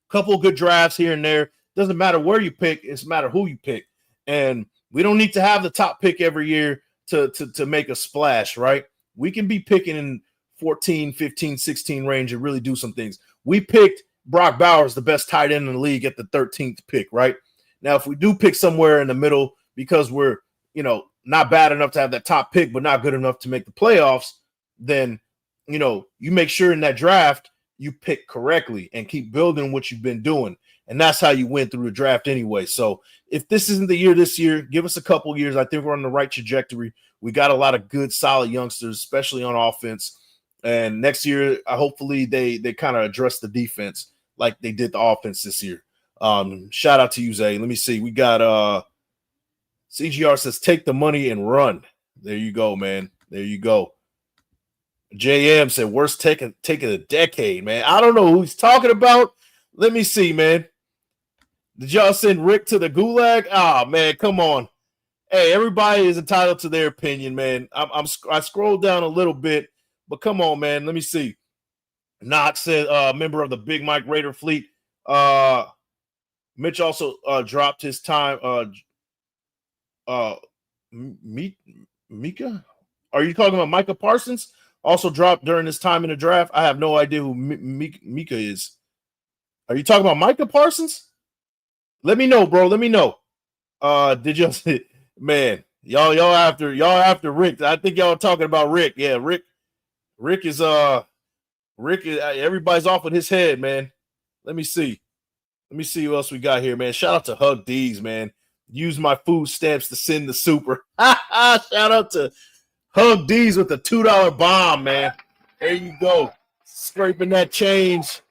Couple of good drafts here and there. Doesn't matter where you pick, it's matter who you pick. And we don't need to have the top pick every year to make a splash, right? We can be picking in 14, 15, 16 range and really do some things. We picked Brock Bowers, the best tight end in the league, at the 13th pick, right? Now, if we do pick somewhere in the middle because we're, you know, not bad enough to have that top pick, but not good enough to make the playoffs, then, you know, you make sure in that draft you pick correctly and keep building what you've been doing. And that's how you win through the draft anyway. So if this isn't the year this year, give us a couple years. I think we're on the right trajectory. We got a lot of good, solid youngsters, especially on offense. And next year, hopefully they kind of address the defense like they did the offense this year. Shout out to you, Zay. Let me see. We got CGR says, take the money and run. There you go, man. There you go. JM said, worst take of a decade, man. I don't know who he's talking about. Let me see, man. Did y'all send Rick to the gulag? Ah, man, come on. Hey, everybody is entitled to their opinion, man. I scrolled down a little bit, but come on, man. Let me see. Knox said, member of the Big Mike Raider fleet. Mitch also dropped his time. Mika? Are you talking about Micah Parsons? Also dropped during his time in the draft. I have no idea who Mika is. Are you talking about Micah Parsons? Let me know, bro. Let me know. Did you, man? Y'all after Rick? I think y'all are talking about Rick. Yeah, Rick is everybody's off with his head, man. Let me see who else we got here, man. Shout out to Hug D's, man. Use my food stamps to send the super. Shout out to Hug D's with the $2 bomb, man. There you go. Scraping that change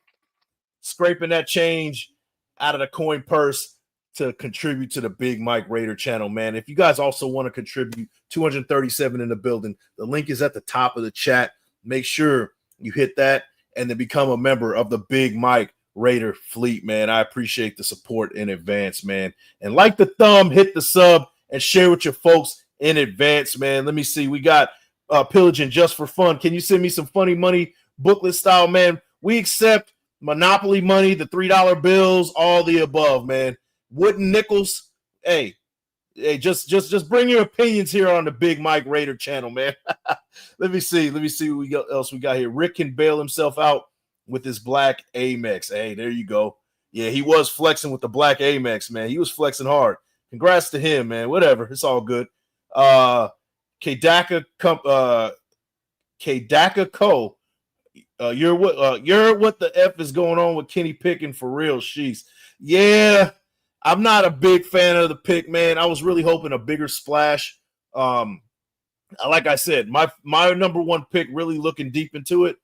out of the coin purse to contribute to the Big Mike Raider channel, man. If you guys also want to contribute, 237 in the building. The link is at the top of the chat. Make sure you hit that and then become a member of the Big Mike Raider fleet, man. I appreciate the support in advance, man. And like the thumb, hit the sub, and share with your folks in advance, man. Let me see. We got pillaging just for fun. Can you send me some funny money booklet style, man? We accept Monopoly money, the $3 bills, all the above, man. Wooden nickels. Hey, just bring your opinions here on the Big Mike Raider channel, man. Let me see what else we got here. Rick can bail himself out with his black Amex. Hey, there you go. Yeah, he was flexing with the black Amex, man. He was flexing hard. Congrats to him, man. Whatever. It's all good. Kdaka Co. You're what the F is going on with Kenny Pickett for real, sheesh. Yeah, I'm not a big fan of the pick, man. I was really hoping a bigger splash. Like I said, my number one pick, really looking deep into it,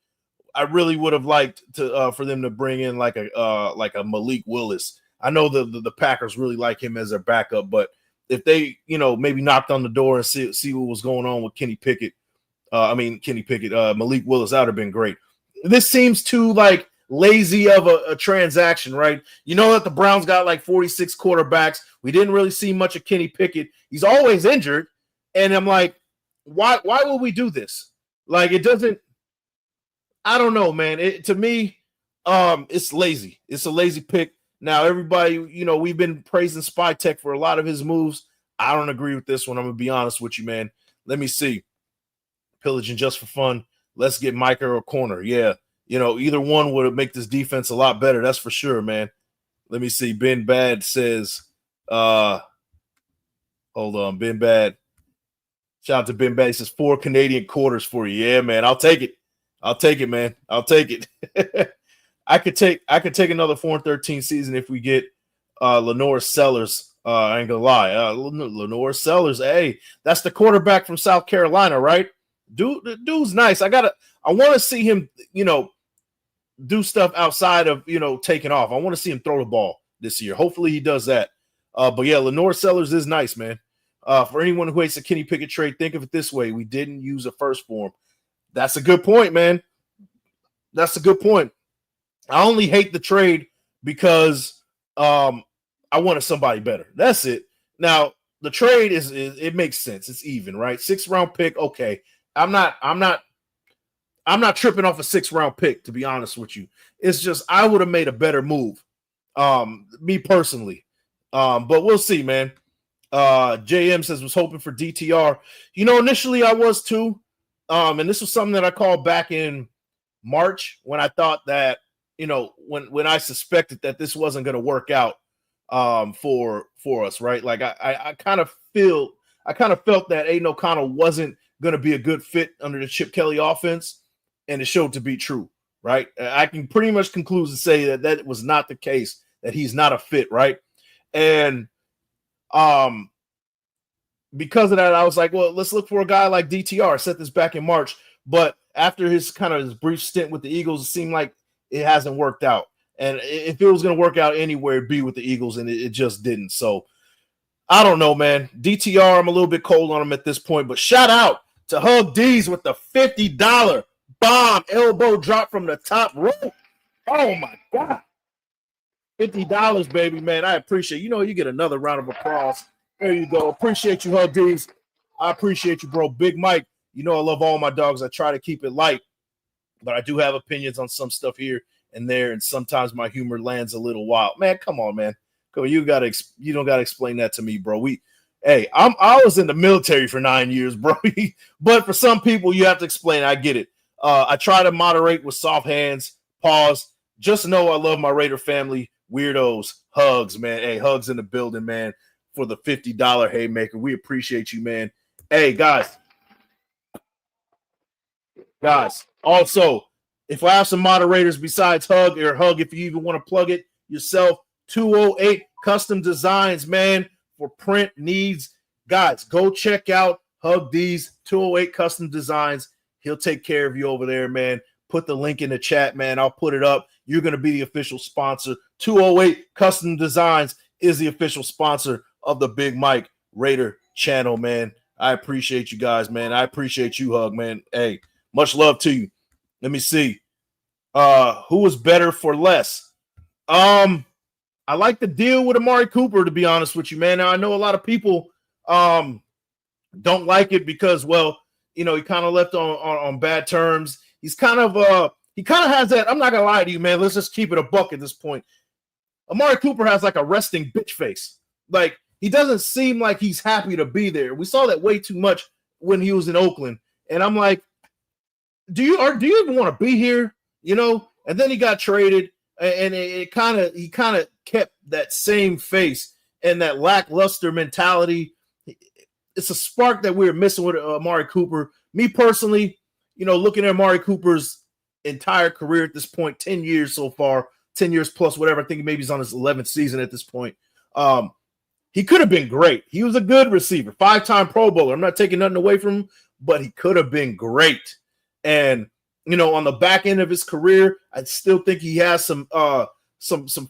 I really would have liked to for them to bring in like a Malik Willis. I know the Packers really like him as their backup, but if they, maybe knocked on the door and see what was going on with Malik Willis, that would have been great. This seems too lazy of a transaction, right? You know that the Browns got 46 quarterbacks. We didn't really see much of Kenny Pickett. He's always injured. And I'm like, why will we do this? It doesn't, I don't know, man. To me, it's lazy. It's a lazy pick. Now, everybody, we've been praising Spy Tech for a lot of his moves. I don't agree with this one. I'm going to be honest with you, man. Let me see. Pillaging just for fun. Let's get Micah or corner. Yeah. Either one would make this defense a lot better. That's for sure, man. Let me see. Ben Bad says, hold on. Ben Bad. Shout out to Ben Bad. He says 4 Canadian quarters for you. Yeah, man. I'll take it. I'll take it, man. I'll take it. I could take another 4-13 season if we get Lenore Sellers. I ain't gonna lie. Lenore Sellers, hey, that's the quarterback from South Carolina, right? The dude's nice. I want to see him, do stuff outside of, taking off. I want to see him throw the ball this year. Hopefully he does that. But yeah, Lenore Sellers is nice, man. For anyone who hates the Kenny Pickett trade, think of it this way. We didn't use a first for him. That's a good point, man. That's a good point. I only hate the trade because I wanted somebody better. That's it. Now, the trade is it makes sense. It's even, right? 6th round pick. Okay. I'm not tripping off a 6th round pick, to be honest with you. It's just I would have made a better move. Me personally. But we'll see, man. JM says was hoping for DTR. Initially I was too. And this was something that I called back in March when I thought that, when I suspected that this wasn't going to work out for us, right? Like I kind of felt that Aiden O'Connell wasn't going to be a good fit under the Chip Kelly offense, and it showed to be true, right? I can pretty much conclude to say that was not the case, that he's not a fit, right? And because of that, I was like, well, let's look for a guy like DTR. I said this back in March, but after his brief stint with the Eagles, it seemed like it hasn't worked out. And if it was going to work out anywhere, it'd be with the Eagles, and it just didn't. So I don't know, man. DTR, I'm a little bit cold on him at this point, but shout out to Hug D's with the $50 bomb elbow drop from the top rope. Oh my God. $50, baby, man. I appreciate it. You get another round of applause. There you go. Appreciate you, Hug D's. I appreciate you, bro. Big Mike. I love all my dogs. I try to keep it light, but I do have opinions on some stuff here and there, and sometimes my humor lands a little wild. Man, come on, man. Come on, you don't gotta explain that to me, bro. I was in the military for 9 years, bro. But for some people, you have to explain. I get it. I try to moderate with soft hands. Pause. Just know I love my Raider family. Weirdos. Hugs, man. Hey, hugs in the building, man. For the $50 haymaker. We appreciate you, man. Hey, guys. Also, if I have some moderators besides Hug, or Hug, if you even want to plug it yourself, 208 Custom Designs, man, for print needs. Guys, go check out Hug D's 208 Custom Designs. He'll take care of you over there, man. Put the link in the chat, man. I'll put it up. You're going to be the official sponsor. 208 Custom Designs is the official sponsor of the Big Mike Raider channel, man. I appreciate you guys, man. I appreciate you, Hug, man. Hey, much love to you. Let me see. Who was better for less? I like the deal with Amari Cooper, to be honest with you, man. Now, I know a lot of people don't like it because, well, he kind of left on bad terms. He's kind of has that. I'm not gonna lie to you, man. Let's just keep it a buck at this point. Amari Cooper has like a resting bitch face. Like, he doesn't seem like he's happy to be there. We saw that way too much when he was in Oakland, and I'm like, do you even want to be here? And then he got traded, and he kind of kept that same face and that lackluster mentality. It's a spark that we're missing with Amari Cooper. Me personally, looking at Amari Cooper's entire career at this point, 10 years so far, 10 years plus, whatever. I think maybe he's on his 11th season at this point. He could have been great. He was a good receiver, 5-time Pro Bowler. I'm not taking nothing away from him, but he could have been great. And, on the back end of his career, I still think he has some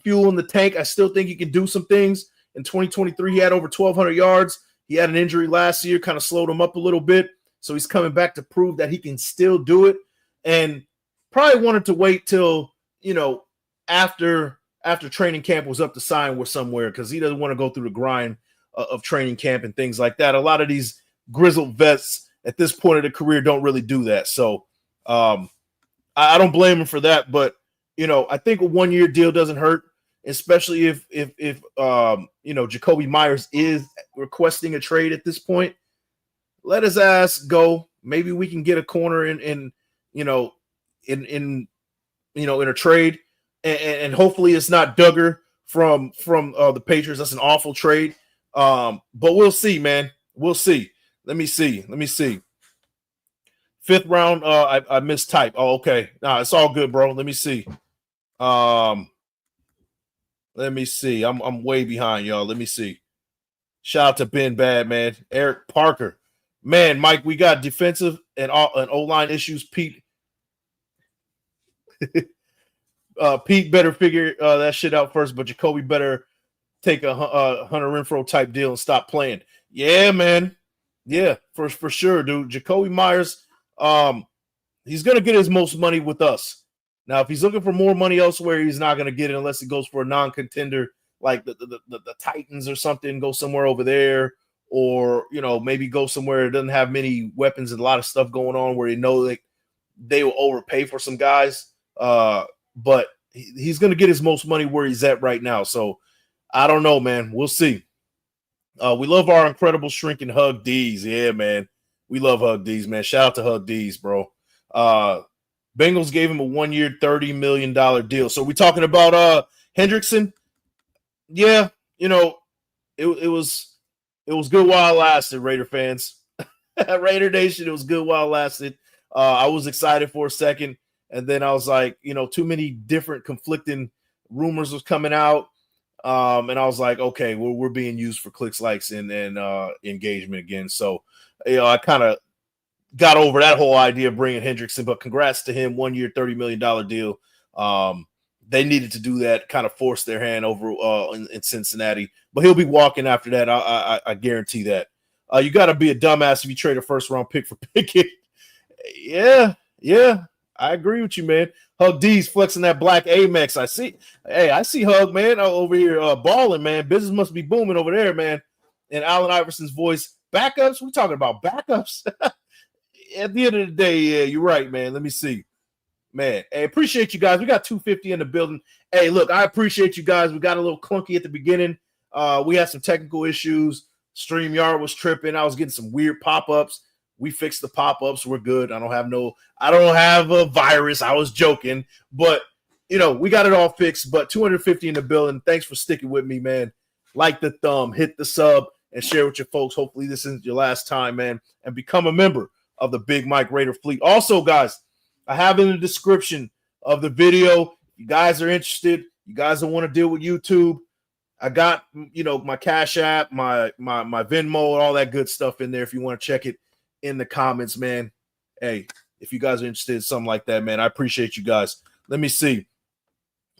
fuel in the tank. I still think he can do some things. In 2023, he had over 1,200 yards. He had an injury last year, kind of slowed him up a little bit. So he's coming back to prove that he can still do it. And probably wanted to wait till, after training camp was up to sign with somewhere, because he doesn't want to go through the grind of training camp and things like that. A lot of these grizzled vets at this point of the career don't really do that. So I don't blame him for that. But, I think a 1-year deal doesn't hurt, especially if Jakobi Meyers is requesting a trade at this point. Let his ass go. Maybe we can get a corner in a trade, and hopefully it's not Duggar from the Patriots. That's an awful trade. But we'll see, man. We'll see. Let me see. 5th round. I mistyped. Oh, okay. Nah, it's all good, bro. Let me see. Let me see. I'm way behind, y'all. Let me see. Shout out to Ben Bad, man. Eric Parker. Man, Mike, we got defensive and O-line issues, Pete better figure that shit out first, but Jakobi better take a Hunter Renfrow type deal and stop playing. Yeah, man. Yeah, for sure, dude. Jakobi Meyers, he's gonna get his most money with us. Now, if he's looking for more money elsewhere, he's not gonna get it unless he goes for a non-contender like the Titans or something. Go somewhere over there, or maybe go somewhere that doesn't have many weapons and a lot of stuff going on where they will overpay for some guys. But he's gonna get his most money where he's at right now. So I don't know, man. We'll see. We love our incredible shrinking Hug D's. Yeah, man. We love Hug D's, man. Shout out to Hug D's, bro. Bengals gave him a 1-year, $30 million deal. So we talking about Hendrickson? Yeah, it was good while it lasted, Raider fans. Raider Nation, it was good while it lasted. I was excited for a second, and then I was like, too many different conflicting rumors was coming out. And I was like, okay, we're being used for clicks, likes, and engagement again. So, I kind of got over that whole idea of bringing Hendrickson, but congrats to him, 1 year, $30 million deal. They needed to do that, kind of force their hand over in Cincinnati, but he'll be walking after that. I guarantee that. You got to be a dumbass if you trade a first-round pick for Pickett. Yeah, I agree with you, man. Hug D's flexing that black Amex. I see Hug, man, over here balling, man. Business must be booming over there, man. And Allen Iverson's voice, backups? We're talking about backups. At the end of the day, yeah, you're right, man. Let me see. Man, hey, appreciate you guys. We got 250 in the building. Hey, look, I appreciate you guys. We got a little clunky at the beginning. We had some technical issues. StreamYard was tripping. I was getting some weird pop-ups. We fixed the pop-ups. We're good. I don't have a virus. I was joking, but we got it all fixed. But 250 in the building. Thanks for sticking with me, man. Like the thumb, hit the sub, and share with your folks. Hopefully this isn't your last time, man. And become a member of the Big Mike Raider fleet. Also, guys, I have in the description of the video. If you guys are interested, you guys don't want to deal with YouTube, I got my Cash App, my Venmo, and all that good stuff in there. If you want to check it in the comments, man. Hey, if you guys are interested in something like that, man, I appreciate you guys. Let me see.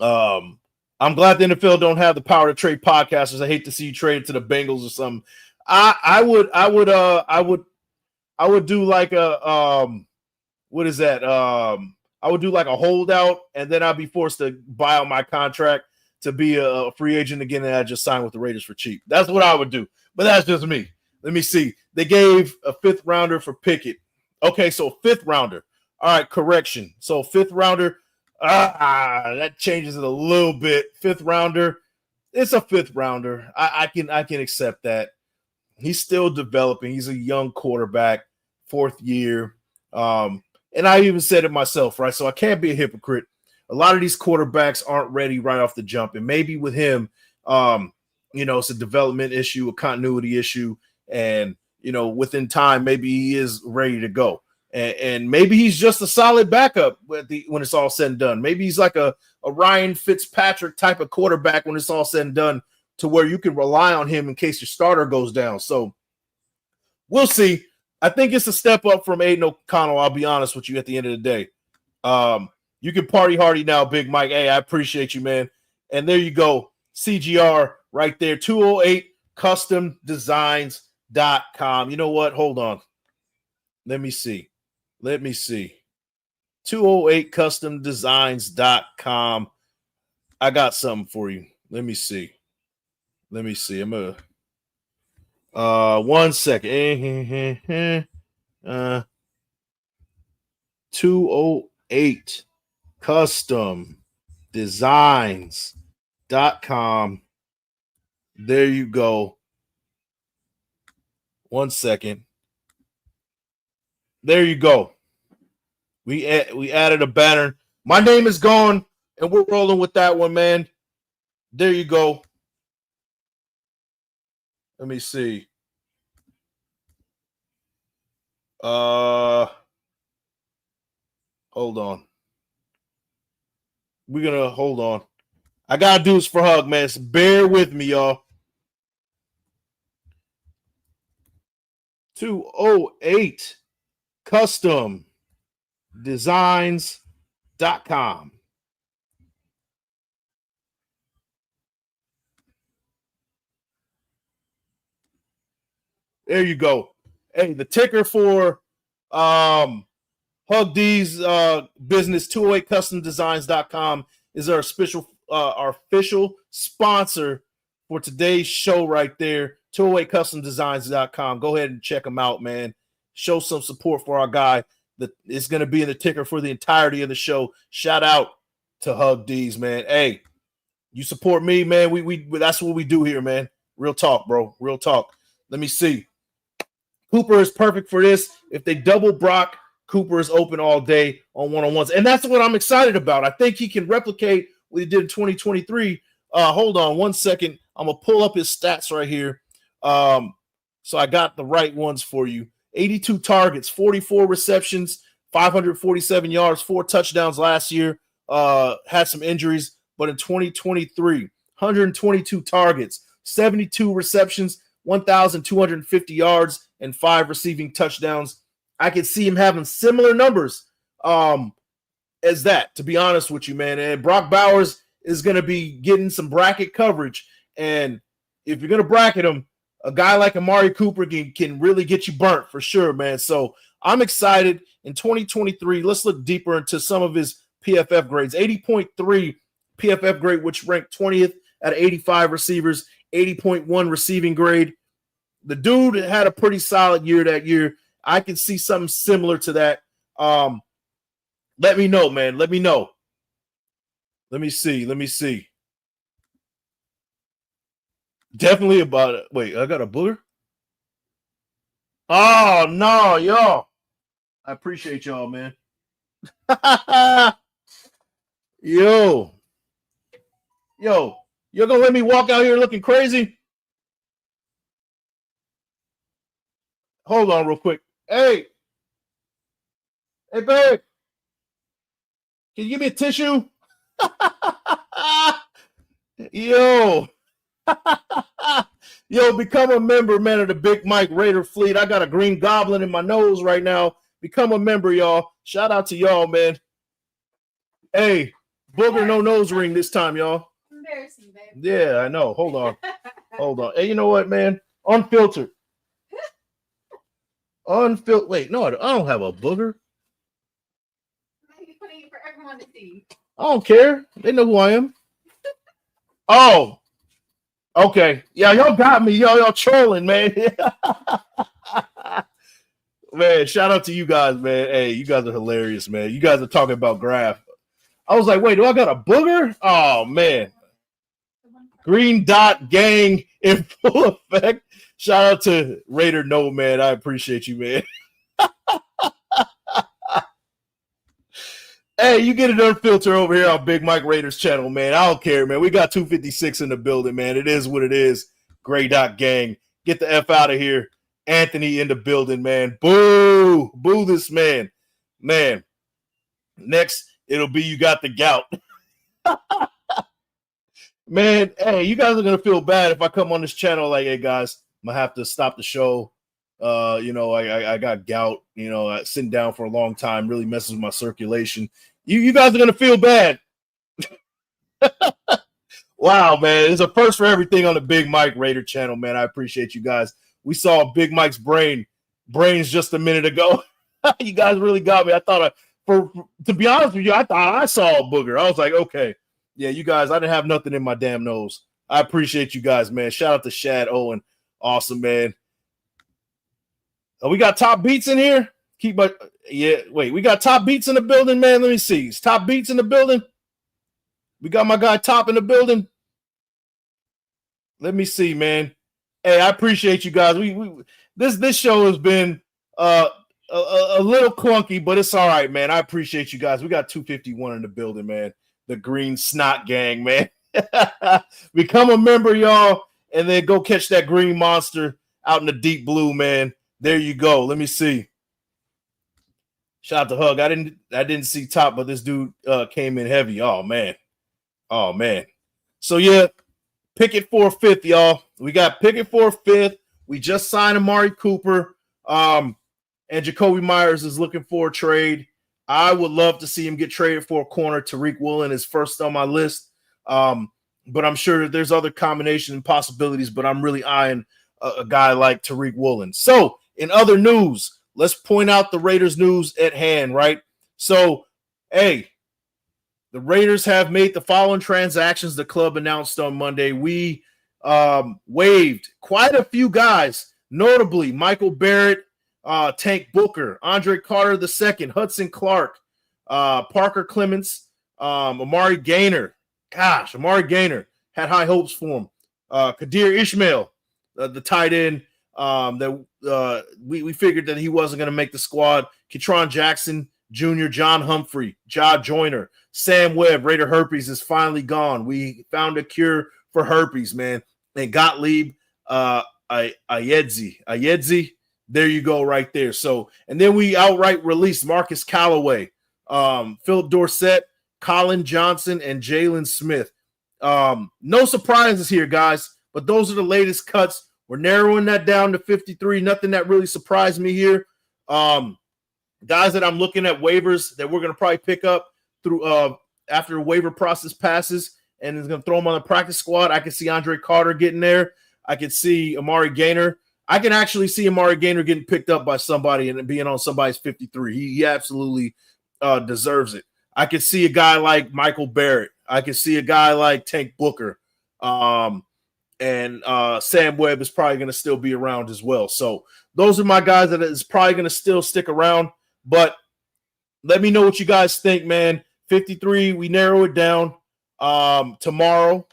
I'm glad the NFL don't have the power to trade podcasters. I hate to see you trade to the Bengals or something. I would do like a what is that? I would do like a holdout, and then I'd be forced to buy out my contract to be a free agent again, and I just sign with the Raiders for cheap. That's what I would do. But that's just me. Let me see. They gave a 5th rounder for Pickett. Okay, so 5th rounder. All right, correction. So 5th rounder. That changes it a little bit. 5th rounder. It's a 5th rounder. I can accept that. He's still developing. He's a young quarterback, 4th year. And I even said it myself, right? So I can't be a hypocrite. A lot of these quarterbacks aren't ready right off the jump. And maybe with him, it's a development issue, a continuity issue. And, within time, maybe he is ready to go. And maybe he's just a solid backup when it's all said and done. Maybe he's like a Ryan Fitzpatrick type of quarterback when it's all said and done, to where you can rely on him in case your starter goes down. So we'll see. I think it's a step up from Aiden O'Connell. I'll be honest with you at the end of the day. You can party hardy now, Big Mike. Hey, I appreciate you, man. And there you go. CGR right there. 208customdesigns.com. You know what? Hold on. Let me see. 208customdesigns.com. I got something for you. Let me see. I'm going to 1 second. 208customdesigns.com. There you go. 1 second. There you go. We added a banner. My name is gone, and we're rolling with that one, man. There you go. Let me see. Hold on. We're gonna hold on. I gotta do this for Hug, man. So bear with me, y'all. 208 OakLosVegas.com. There you go. Hey, the ticker for Hug D's business, 208customdesigns.com, is our official sponsor for today's show right there. 208customdesigns.com. Go ahead and check them out, man. Show some support for our guy that is going to be in the ticker for the entirety of the show. Shout out to Hug D's, man. Hey, you support me, man. We that's what we do here, man. Real talk, bro. Real talk. Let me see. Cooper is perfect for this. If they double Brock, Cooper is open all day on one-on-ones. And that's what I'm excited about. I think he can replicate what he did in 2023. Hold on 1 second. I'm going to pull up his stats right here. So I got the right ones for you. 82 targets, 44 receptions, 547 yards, 4 touchdowns last year. Had some injuries, but in 2023, 122 targets, 72 receptions, 1,250 yards, and 5 receiving touchdowns. I could see him having similar numbers as that, to be honest with you, man. And Brock Bowers is going to be getting some bracket coverage. And if you're going to bracket him, a guy like Amari Cooper can really get you burnt for sure, man. So I'm excited. In 2023, let's look deeper into some of his PFF grades. 80.3 PFF grade, which ranked 20th out of 85 receivers, 80.1 receiving grade. The dude had a pretty solid year that year. I can see something similar to that. Let me know, man. Let me know. Let me see. Definitely about it. Wait, I got a booger? Oh, no, y'all. I appreciate y'all, man. Yo, you're going to let me walk out here looking crazy? Hold on real quick. Hey, babe, can you give me a tissue? Yo, become a member, man, of the Big Mike Raider fleet. I got a green goblin in my nose right now. Become a member, y'all. Shout out to y'all, man. Hey, booger, no nose ring this time, y'all. Embarrassing, babe. Yeah, I know. Hold on. Hey, you know what, man? Unfiltered. Wait, no, I don't have a booger. Maybe putting it for everyone to see. I don't care. They know who I am. Oh, okay. Yeah, y'all got me. Y'all trolling, man. Man, shout out to you guys, man. Hey, you guys are hilarious, man. You guys are talking about graph. I was like, wait, do I got a booger? Oh, man. Green dot gang in full effect. Shout out to Raider No, man. I appreciate you, man. Hey, you get an unfiltered over here on Big Mike Raiders channel, man. I don't care, man. We got 256 in the building, man. It is what it is. Gray dot gang. Get the F out of here. Anthony in the building, man. Boo. Boo this man. Man. Next, it'll be you got the gout. Man, hey, you guys are going to feel bad if I come on this channel like, hey, guys, I'm going to have to stop the show. I got gout, sitting down for a long time really messes with my circulation. You guys are going to feel bad. Wow, man. It's a first for everything on the Big Mike Raider channel, man. I appreciate you guys. We saw Big Mike's brains just a minute ago. You guys really got me. I thought, to be honest with you, I thought I saw a booger. I was like, okay. Yeah, you guys, I didn't have nothing in my damn nose. I appreciate you guys, man. Shout out to Shad Owen. Awesome, man. We got Top Beats in here. We got Top Beats in the building, man. Let me see. Is Top Beats in the building? We got my guy Top in the building. Let me see, man. Hey, I appreciate you guys. This show has been a little clunky, but it's all right, man. I appreciate you guys. We got 251 in the building, man. The Green Snot Gang, man. Become a member, y'all, and then go catch that green monster out in the deep blue, man. There you go. Let me see. Shout out to Hug. I didn't see Top, but this dude came in heavy. Oh man. So yeah, Pickett for 5th, y'all. We got Pickett for 5th. We just signed Amari Cooper. And and Jakobi Meyers is looking for a trade. I would love to see him get traded for a corner. Tariq Woolen is first on my list. But I'm sure that there's other combinations and possibilities, but I'm really eyeing a guy like Tariq Woolen. So in other news, let's point out the Raiders news at hand, right? So, hey, the Raiders have made the following transactions the club announced on Monday. We waived quite a few guys, notably Michael Barrett, Tank Booker, Andre Carter II, Hudson Clark, Parker Clements, Amari Gaynor. Gosh, Amari Gaynor had high hopes for him. Kadir Ishmael, the tight end, that we figured that he wasn't going to make the squad. Ketron Jackson Jr., John Humphrey, Ja Joyner, Sam Webb, Raider herpes is finally gone. We found a cure for herpes, man. And Gottlieb Ayedzi. There you go right there. So, and then we outright released Marcus Callaway, Philip Dorsett, Colin Johnson, and Jalen Smith. No surprises here, guys, but those are the latest cuts. We're narrowing that down to 53. Nothing that really surprised me here. Guys that I'm looking at waivers that we're going to probably pick up through after the waiver process passes and is going to throw them on the practice squad. I can see Andre Carter getting there. I can see Amari Gaynor. I can actually see Amari Gaynor getting picked up by somebody and being on somebody's 53. He absolutely deserves it. I could see a guy like Michael Barrett. I could see a guy like Tank Booker. And Sam Webb is probably going to still be around as well. So those are my guys that is probably going to still stick around. But let me know what you guys think, man. 53, we narrow it down tomorrow.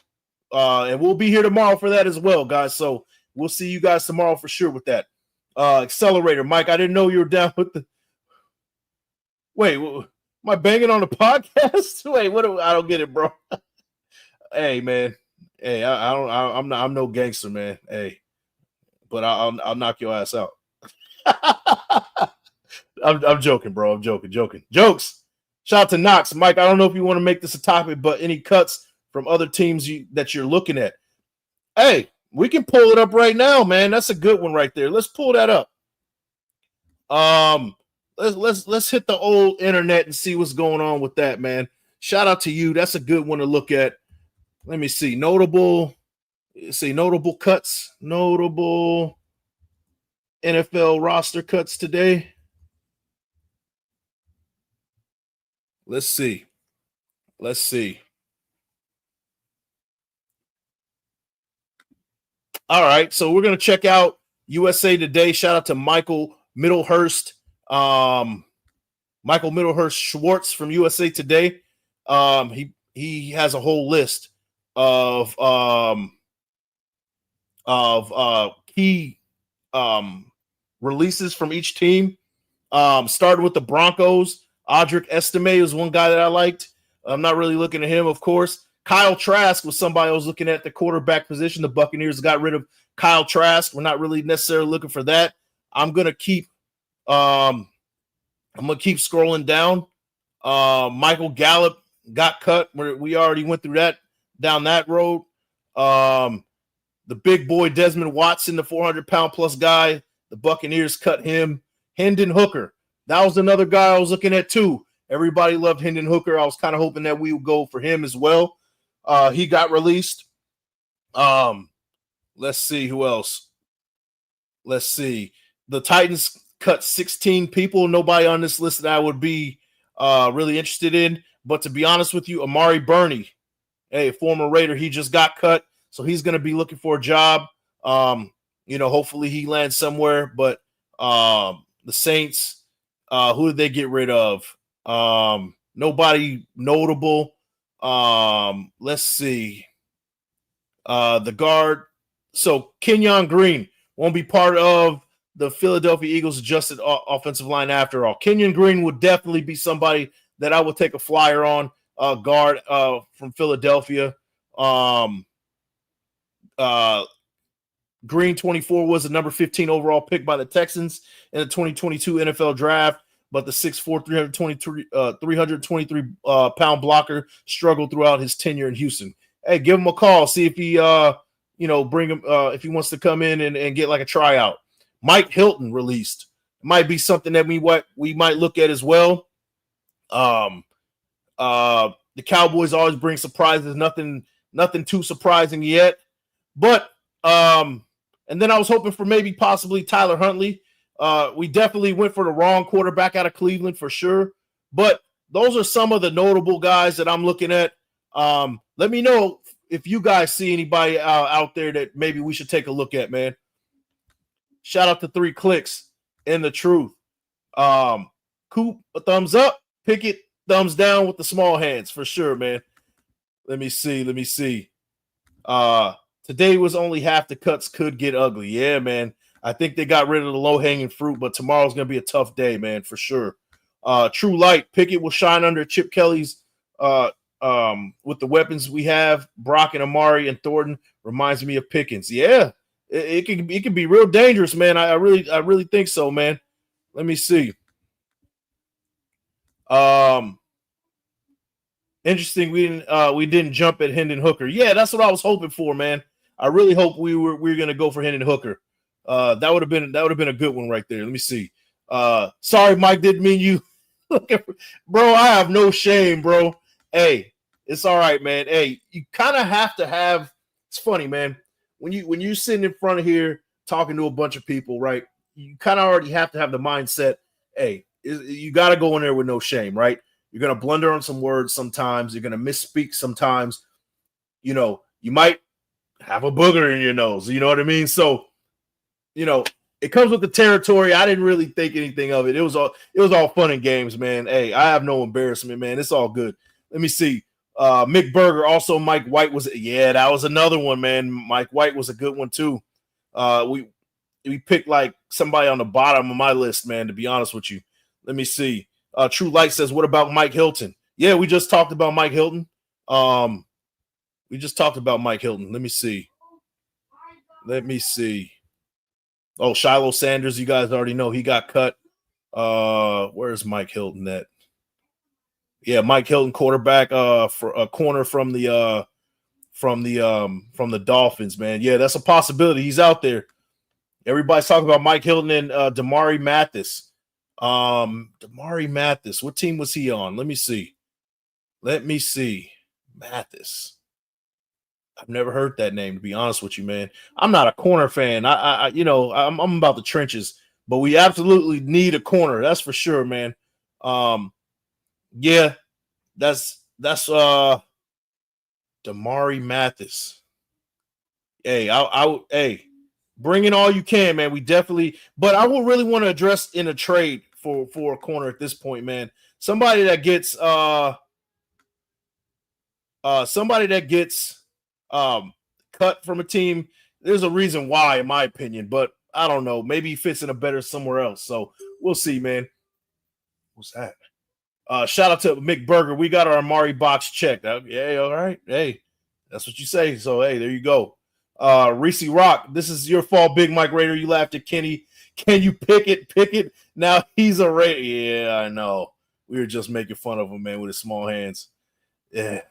And we'll be here tomorrow for that as well, guys. So we'll see you guys tomorrow for sure with that. Accelerator, Mike, I didn't know you were down with the – wait, am I banging on the podcast? Wait, I don't get it, bro. Hey, man. Hey, I'm no gangster, man. Hey, but I'll knock your ass out. I'm joking, bro. I'm joking. Jokes. Shout out to Knox, Mike. I don't know if you want to make this a topic, but any cuts from other teams that you're looking at? Hey, we can pull it up right now, man. That's a good one right there. Let's pull that up. Let's hit the old internet and see what's going on with that, man. Shout out to you. That's a good one to look at. Let me see. Notable cuts. Notable NFL roster cuts today. Let's see. All right, so we're going to check out USA Today. Shout out to Michael Middlehurst. Michael Middlehurst Schwartz from USA Today. He has a whole list of key releases from each team. Started with the Broncos. Audric Estime is one guy that I liked. I'm not really looking at him, of course. Kyle Trask was somebody I was looking at the quarterback position. The Buccaneers got rid of Kyle Trask. We're not really necessarily looking for that. I'm gonna keep scrolling down. Michael Gallup got cut. We already went through that down that road. The big boy Desmond Watson, the 400-pound plus guy. The Buccaneers cut him. Hendon Hooker. That was another guy I was looking at too. Everybody loved Hendon Hooker. I was kind of hoping that we would go for him as well. He got released. Let's see who else. Let's see. The Titans cut 16 people. Nobody on this list that I would be really interested in. But to be honest with you, Amari Burney, a former Raider, he just got cut. So he's going to be looking for a job. Hopefully he lands somewhere. But the Saints, who did they get rid of? Nobody notable. Let's see. The guard. So Kenyon Green won't be part of the Philadelphia Eagles adjusted offensive line after all. Kenyon Green would definitely be somebody that I would take a flyer on. Guard from Philadelphia. Green 24 was the number 15 overall pick by the Texans in the 2022 NFL draft. But the 6'4", 323 pound blocker struggled throughout his tenure in Houston. Hey, give him a call. See if he, bring him if he wants to come in and get like a tryout. Mike Hilton released. might be something that we might look at as well. The Cowboys always bring surprises. Nothing too surprising yet. But and then I was hoping for maybe possibly Tyler Huntley. We definitely went for the wrong quarterback out of Cleveland for sure. But those are some of the notable guys that I'm looking at. Let me know if you guys see anybody out there that maybe we should take a look at, man. Shout out to 3 Clicks and the Truth. Coop, a thumbs up. Pickett, thumbs down with the small hands for sure, man. Let me see. Today was only half the cuts could get ugly. Yeah, man. I think they got rid of the low-hanging fruit, but tomorrow's going to be a tough day, man, for sure. True Light, Pickett will shine under Chip Kelly's with the weapons we have. Brock and Amari and Thornton reminds me of Pickens. Yeah, it can be real dangerous, man. I really think so, man. Let me see. Interesting. We didn't jump at Hendon Hooker. Yeah, that's what I was hoping for, man. I really hope we were gonna go for Hendon Hooker. That would have been a good one right there. Let me see. Sorry, Mike, didn't mean you. Bro, I have no shame, bro. Hey, it's all right, man. Hey, you kind of have to have. It's funny, man. When you sitting in front of here talking to a bunch of people, right? You kind of already have to have the mindset. Hey, you got to go in there with no shame, right? You're gonna blunder on some words sometimes. You're gonna misspeak sometimes. You know, you might have a booger in your nose. You know what I mean? So, you know, it comes with the territory. I didn't really think anything of it. It was all fun and games, man. Hey, I have no embarrassment, man. It's all good. Let me see. Mick Berger, also Mike White that was another one, man. Mike White was a good one too. We picked like somebody on the bottom of my list, man, to be honest with you. Let me see. True Light says, what about Mike Hilton? Yeah, we just talked about Mike Hilton. We just talked about Mike Hilton. Let me see. Oh, Shiloh Sanders, you guys already know he got cut. Where's Mike Hilton at? Yeah, Mike Hilton, quarterback, for a corner from the Dolphins, man. Yeah, that's a possibility. He's out there. Everybody's talking about Mike Hilton and Damari Mathis. Damari Mathis, what team was he on? Let me see. Mathis. I've never heard that name, to be honest with you, man. I'm not a corner fan. I'm about the trenches, but we absolutely need a corner. That's for sure, man. Yeah, that's Damari Mathis. Hey, bring in all you can, man. We definitely, but I will really want to address in a trade for a corner at this point, man. Somebody that gets cut from a team. There's a reason why, in my opinion, but I don't know. Maybe he fits in a better somewhere else. So we'll see, man. What's that? Shout out to Mick Berger. We got our Amari box checked. Yeah, all right. Hey, that's what you say. So hey, there you go. Reese Rock, this is your fault, Big Mike Raider. You laughed at Kenny. Can you pick it? Now he's a Raider. Yeah, I know. We were just making fun of him, man, with his small hands. Yeah.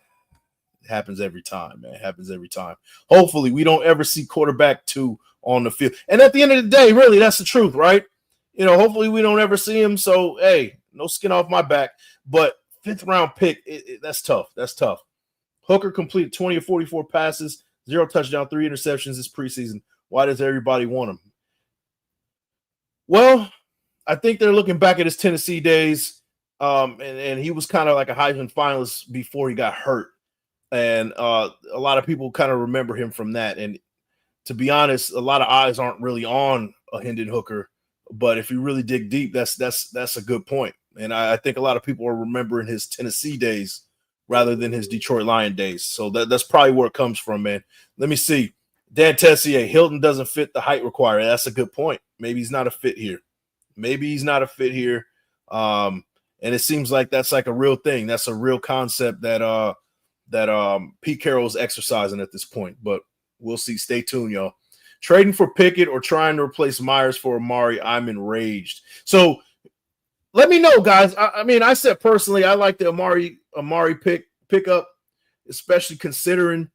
Happens every time, man. Happens every time. Hopefully, we don't ever see quarterback 2 on the field. And at the end of the day, really, that's the truth, right? You know, hopefully we don't ever see him. So, hey, no skin off my back. But 5th round pick, that's tough. That's tough. Hooker completed 20 of 44 passes, 0 touchdown, 3 interceptions this preseason. Why does everybody want him? Well, I think they're looking back at his Tennessee days, and he was kind of like a Heisman finalist before he got hurt. And a lot of people kind of remember him from that. And to be honest, a lot of eyes aren't really on a Hendon Hooker. But if you really dig deep, that's a good point. And I think a lot of people are remembering his Tennessee days rather than his Detroit Lion days. So that's probably where it comes from, man. Let me see. Dan Tessier, Hilton doesn't fit the height required. That's a good point. Maybe he's not a fit here. And it seems like that's like a real thing. That's a real concept that Pete Carroll's exercising at this point. But we'll see. Stay tuned, y'all. Trading for Pickett or trying to replace Meyers for Amari, I'm enraged. So let me know, guys. I mean, I said personally, I like the Amari pickup, especially considering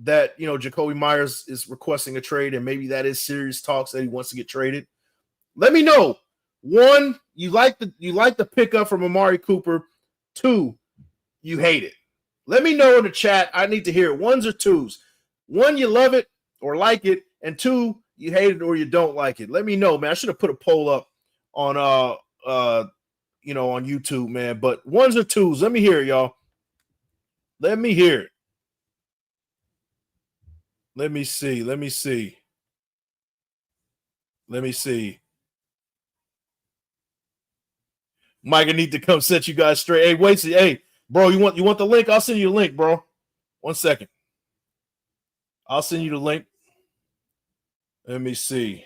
that, you know, Jakobi Meyers is requesting a trade and maybe that is serious talks that he wants to get traded. Let me know 1, you like the pickup from Amari Cooper. 2, you hate it. Let me know in the chat. I need to hear it. 1s or 2s. 1, you love it or like it, and 2, you hate it or you don't like it. Let me know, man. I should have put a poll up on on YouTube, man. But 1s or 2s. Let me hear it, y'all. Let me hear it. Let me see. Mike, I need to come set you guys straight. Hey, wait, hey, bro, you want the link? I'll send you the link, bro. 1 second. I'll send you the link. Let me see.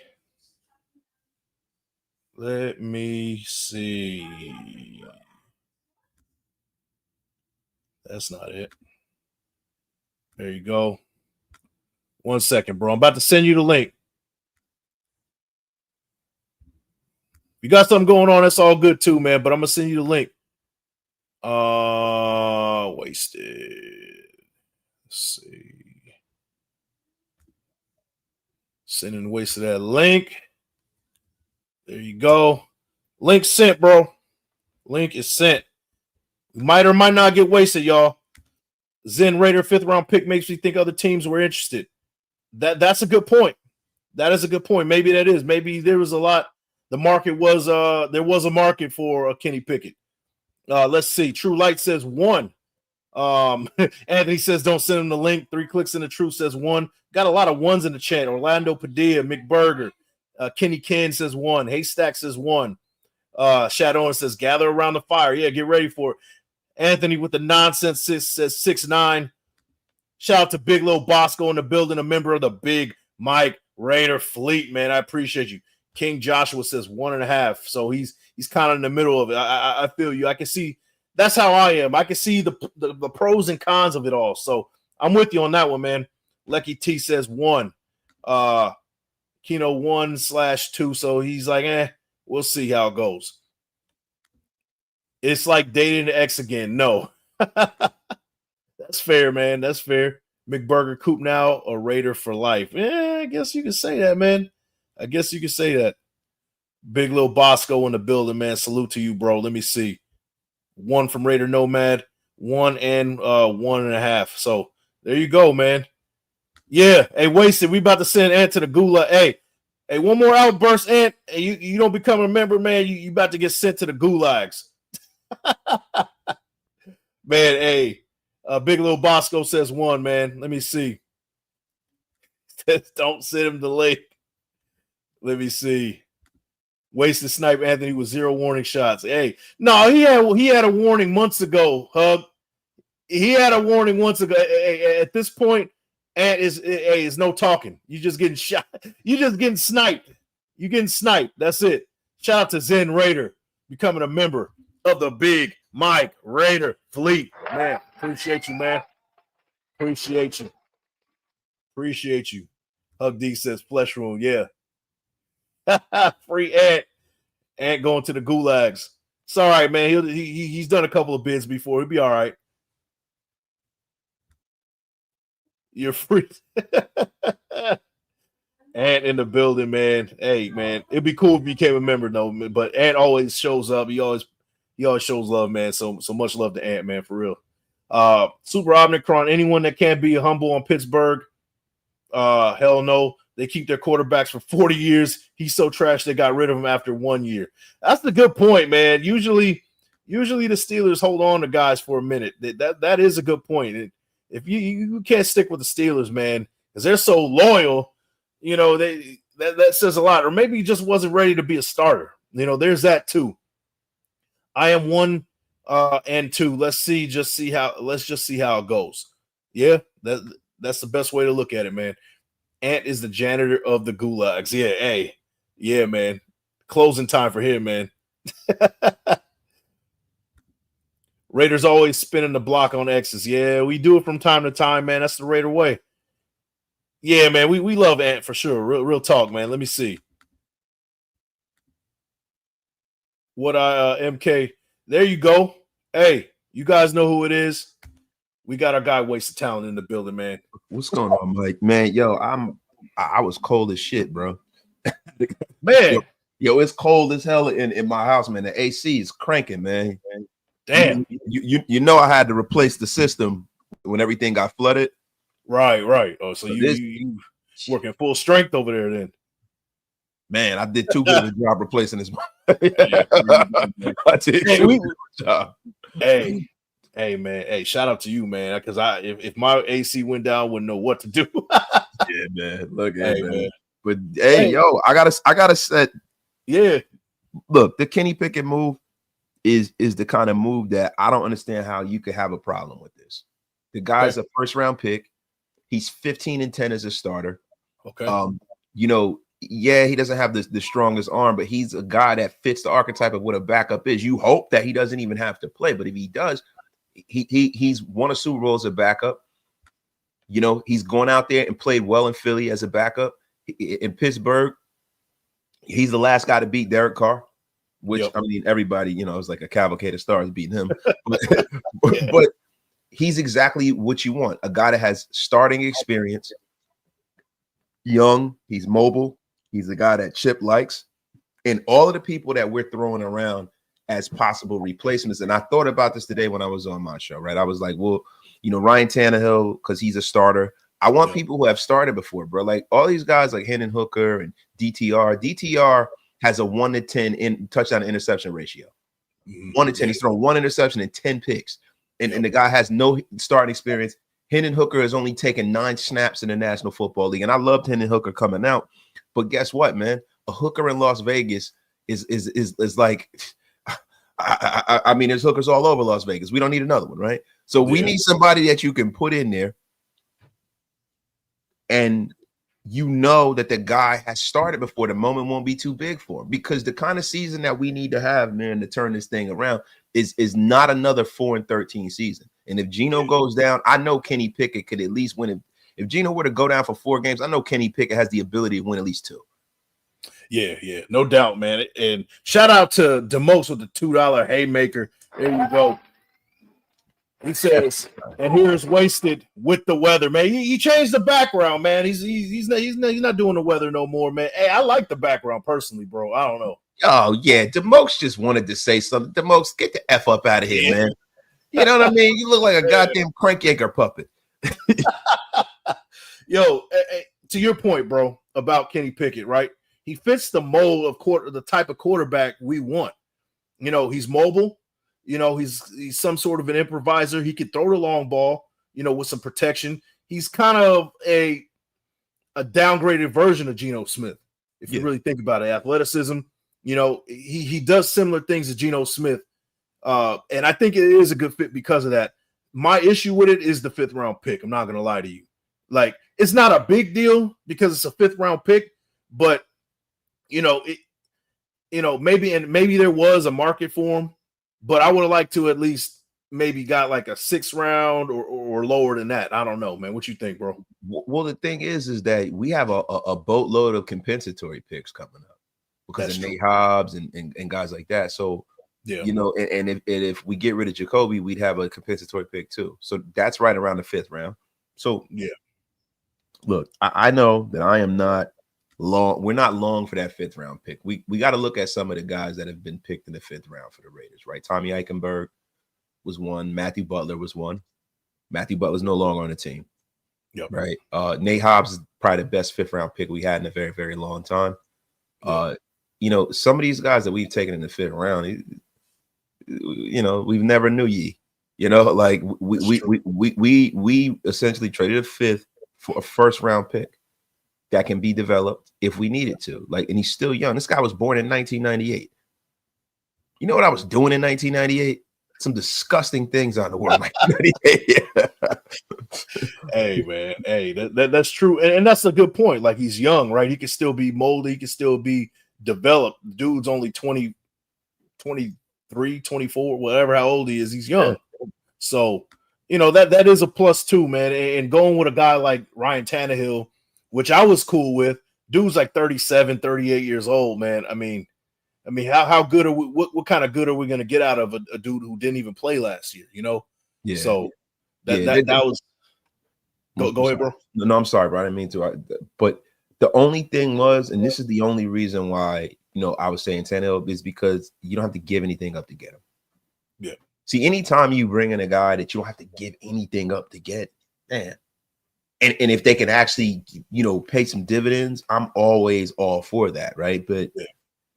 That's not it. There you go. 1 second, bro. I'm about to send you the link. If you got something going on, that's all good too, man. But I'm gonna send you the link. Wasted. Let's see. Sending Wasted that link. There you go. Link sent, bro. Link is sent. We might or might not get Wasted, y'all. Zen Raider 5th round pick makes me think other teams were interested. That's a good point. That is a good point. Maybe that is. Maybe there was a lot. The market was there was a market for Kenny Pickett. Let's see. True Light says 1. Anthony says don't send him the link. 3 clicks in the truth says 1. Got a lot of 1s in the chat. Orlando Padilla, McBurger, Kenny Ken says 1. Haystack says 1. Shadow says gather around the fire. Yeah, get ready for it. Anthony with the nonsense says 6'9". Shout out to Big Lil Bosco in the building, a member of the Big Mike Raider fleet, man. I appreciate you. King Joshua says 1.5. So he's kind of in the middle of it. I feel you. I can see that's how I am. I can see the pros and cons of it all. So I'm with you on that one, man. Lecky T says 1. Kino 1/2. So he's like, we'll see how it goes. It's like dating the ex again. No. That's fair, man. That's fair. McBurger Coop now a Raider for life. Yeah, I guess you can say that, man. I guess you can say that. Big Lil Bosco in the building, man. Salute to you, bro. Let me see. 1 from Raider Nomad, 1 and 1.5. So there you go, man. Yeah. Hey, Wasted. We about to send Ant to the gulag. Hey, one more outburst, Ant. Hey, you don't become a member, man. You about to get sent to the gulags. Man, hey. Big Lil Bosco says 1, man. Let me see. Don't send him the link. Let me see. Wasted snipe Anthony with 0 warning shots. Hey, no, he had a warning months ago, Hug. He had a warning months ago. Hey, at this point, Ant is no talking. You just getting shot. You just getting sniped. You getting sniped. That's it. Shout out to Zen Raider becoming a member of the Big Mike Raider fleet. Man, appreciate you, man. Appreciate you. Hug D says flesh room. Yeah. Free Ant going to the gulags. It's all right, man. He's done a couple of bids before. He'll be all right. You're free. Ant in the building, man. Hey, man, it'd be cool if you became a member, though. But Ant always shows up. He always shows love, man. So much love to Ant, man, for real. Super Omnicron. Anyone that can't be humble on Pittsburgh, hell no. They keep their quarterbacks for 40 years. He's so trash they got rid of him after 1 year. That's the good point, man. Usually the Steelers hold on to guys for a minute. That is a good point. If you can't stick with the Steelers, man, because they're so loyal, that says a lot. Or maybe he just wasn't ready to be a starter. There's that too. I am 1 and 2. Let's just see how it goes. Yeah, that's the best way to look at it, man. Ant is the janitor of the gulags. Yeah, hey. Yeah, man. Closing time for him, man. Raiders always spinning the block on X's. Yeah, we do it from time to time, man. That's the Raider way. Yeah, man. We love Ant for sure. Real talk, man. Let me see. MK. There you go. Hey, you guys know who it is. We got our guy Wasted Talent in the building, man. What's going on, Mike? Man, yo, I was cold as shit, bro. Man, Yo, it's cold as hell in my house, man. The AC is cranking, man. Damn. You know I had to replace the system when everything got flooded. Right. Oh, so you working full strength over there then. Man, I did too good of a job replacing this. I did Hey, too good of a job. Hey, man. Hey, shout out to you, man. Because if my AC went down, I wouldn't know what to do. Yeah, man. Look at Hey, man. man. But hey, yo, I gotta set. Yeah. Look, the Kenny Pickett move is the kind of move that I don't understand how you could have a problem with this. The guy's a first round pick. He's 15-10 as a starter. Okay. You know, yeah, he doesn't have the strongest arm, but he's a guy that fits the archetype of what a backup is. You hope that he doesn't even have to play, but if he does, he's won a Super Bowl as a backup. You know, he's gone out there and played well in Philly as a backup. In Pittsburgh, he's the last guy to beat Derek Carr, which I mean, everybody, you know, it was like a cavalcade of stars beating him. But he's exactly what you want. A guy that has starting experience, young, he's mobile, he's a guy that Chip likes, and all of the people that we're throwing around as possible replacements. And I thought about this today when I was on my show, right? I was like, well, you know, Ryan Tannehill, because he's a starter. I want people who have started before, bro. Like all these guys like Hendon Hooker and DTR. DTR has a 1 to 10 in touchdown to interception ratio. 1 to 10. He's thrown 1 interception and 10 picks. And the guy has no starting experience. Hendon Hooker has only taken 9 snaps in the National Football League. And I loved Hendon Hooker coming out. But guess what, man? A hooker in Las Vegas is like, I mean, there's hookers all over Las Vegas. We don't need another one, right? So we need somebody that you can put in there and you know that the guy has started before. The moment won't be too big for him, because the kind of season that we need to have, man, to turn this thing around is not another 4-13 season. And if Geno goes down, I know Kenny Pickett could at least win it. If Geno were to go down for 4 games, I know Kenny Pickett has the ability to win at least 2. Yeah, no doubt, man. And shout out to DeMox with the $2 haymaker. There you go. He says, and here's wasted with the weather, man. He changed the background, man. He's not doing the weather no more, man. Hey, I like the background personally, bro. I don't know. Oh yeah, DeMox just wanted to say something. DeMox, get the F up out of here, man. You know what I mean? You look like a goddamn crankyaker puppet. Yo, to your point, bro, about Kenny Pickett, right? He fits the mold of the type of quarterback we want. You know, he's mobile. You know, he's some sort of an improviser. He could throw the long ball, you know, with some protection. He's kind of a downgraded version of Geno Smith, if you really think about it. Athleticism, you know, he does similar things to Geno Smith. And I think it is a good fit because of that. My issue with it is the 5th round pick. I'm not going to lie to you. Like, it's not a big deal because it's a 5th round pick, but maybe there was a market for him, but I would have liked to at least maybe got like a 6th round or lower than that. I don't know, man. What you think, bro? Well, the thing is that we have a boatload of compensatory picks coming up because of Nate Hobbs and guys like that. So, you know, and if we get rid of Jakobi, we'd have a compensatory pick too. So that's right around the 5th round. So look, I know that I am not long. We're not long for that 5th round pick. We got to look at some of the guys that have been picked in the 5th round for the Raiders, right? Tommy Eichenberg was one. Matthew Butler was one. Matthew Butler's no longer on the team. Right. Nate Hobbs is probably the best 5th round pick we had in a very, very long time. You know, some of these guys that we've taken in the 5th round, you know, we've never knew ye. You know, like we essentially traded a 5th for a 1st round pick that can be developed if we needed to. Like, and he's still young. This guy was born in 1998. You know what I was doing in 1998? Some disgusting things on the world. 1998. Hey, man. Hey, that's true. And that's a good point. Like, he's young, right? He can still be molded. He can still be developed. Dude's only 20, 23, 24, whatever, how old he is. He's young. So, you know, that is a plus too, man. And going with a guy like Ryan Tannehill, which I was cool with, dude's like 37, 38 years old, man. I mean, how good are we? What kind of good are we going to get out of a dude who didn't even play last year? You know. Yeah. So that was. Go ahead, bro. No, I'm sorry, bro. I didn't mean to. But the only thing was, and this is the only reason why, I was saying Tannehill is because you don't have to give anything up to get him. Yeah. See, anytime you bring in a guy that you don't have to give anything up to get, man, and if they can actually, pay some dividends, I'm always all for that, right? But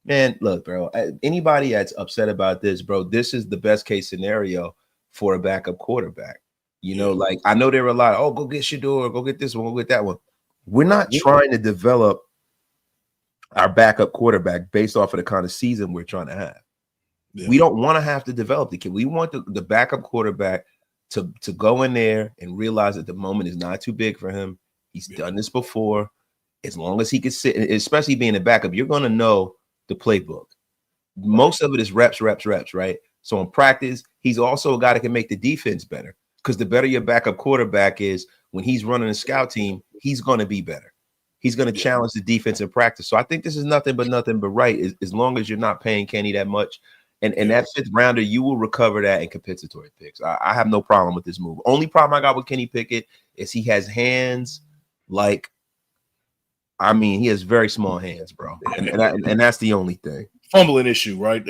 man, look, bro, anybody that's upset about this, bro, this is the best case scenario for a backup quarterback. Like I know there were a lot of, go get Shador, go get this one, go get that one. We're not trying to develop our backup quarterback based off of the kind of season we're trying to have. Yeah. We don't want to have to develop the kid. We want the backup quarterback to go in there and realize that the moment is not too big for him. He's done this before. As long as he can sit, especially being a backup, you're going to know the playbook. Most of it is reps, right? So in practice, he's also a guy that can make the defense better, because the better your backup quarterback is, when he's running a scout team, he's going to be better. He's going to challenge the defense in practice. So I think this is nothing but right, as long as you're not paying Kenny that much. And that fifth rounder, you will recover that in compensatory picks. I have no problem with this move. Only problem I got with Kenny Pickett is he has hands like, he has very small hands, bro. And that's the only thing. Fumbling issue, right?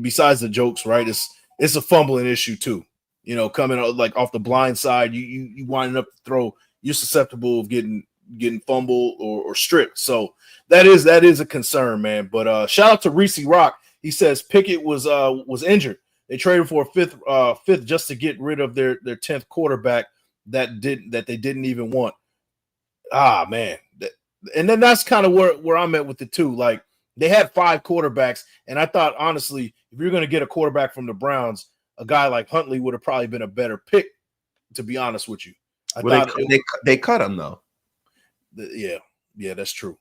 Besides the jokes, right? It's a fumbling issue too. Coming out like off the blind side, you winding up to throw, you're susceptible of getting fumbled or stripped. So that is a concern, man. But shout out to Reese Rock. He says Pickett was injured. They traded for a fifth just to get rid of their 10th quarterback that they didn't even want. Ah, man. And then that's kind of where I'm at with the two. Like, they had 5 quarterbacks, and I thought, honestly, if you're going to get a quarterback from the Browns, a guy like Huntley would have probably been a better pick, to be honest with you. They cut him, though. Yeah, that's true.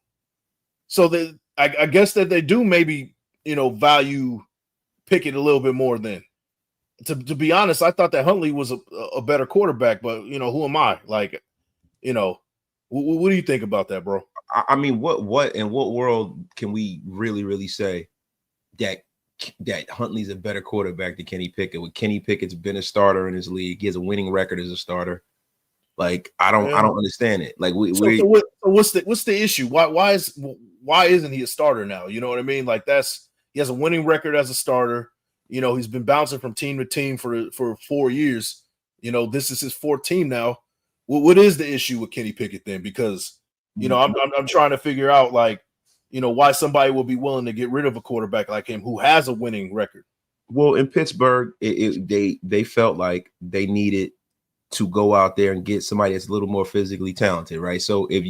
So I guess that they do maybe, value Pickett a little bit more than. To be honest, I thought that Huntley was a better quarterback, but, who am I? Like, what do you think about that, bro? What in what world can we really say that Huntley's a better quarterback than Kenny Pickett? When Kenny Pickett's been a starter in his league, he has a winning record as a starter. Like, I don't understand it. Like, what's the issue? Why isn't he a starter now? You know what I mean? Like, he has a winning record as a starter. He's been bouncing from team to team for 4 years. This is his 4th team now. What is the issue with Kenny Pickett then? Because I'm trying to figure out, like, why somebody will be willing to get rid of a quarterback like him who has a winning record. Well, in Pittsburgh, they felt like they needed to go out there and get somebody that's a little more physically talented, right? So if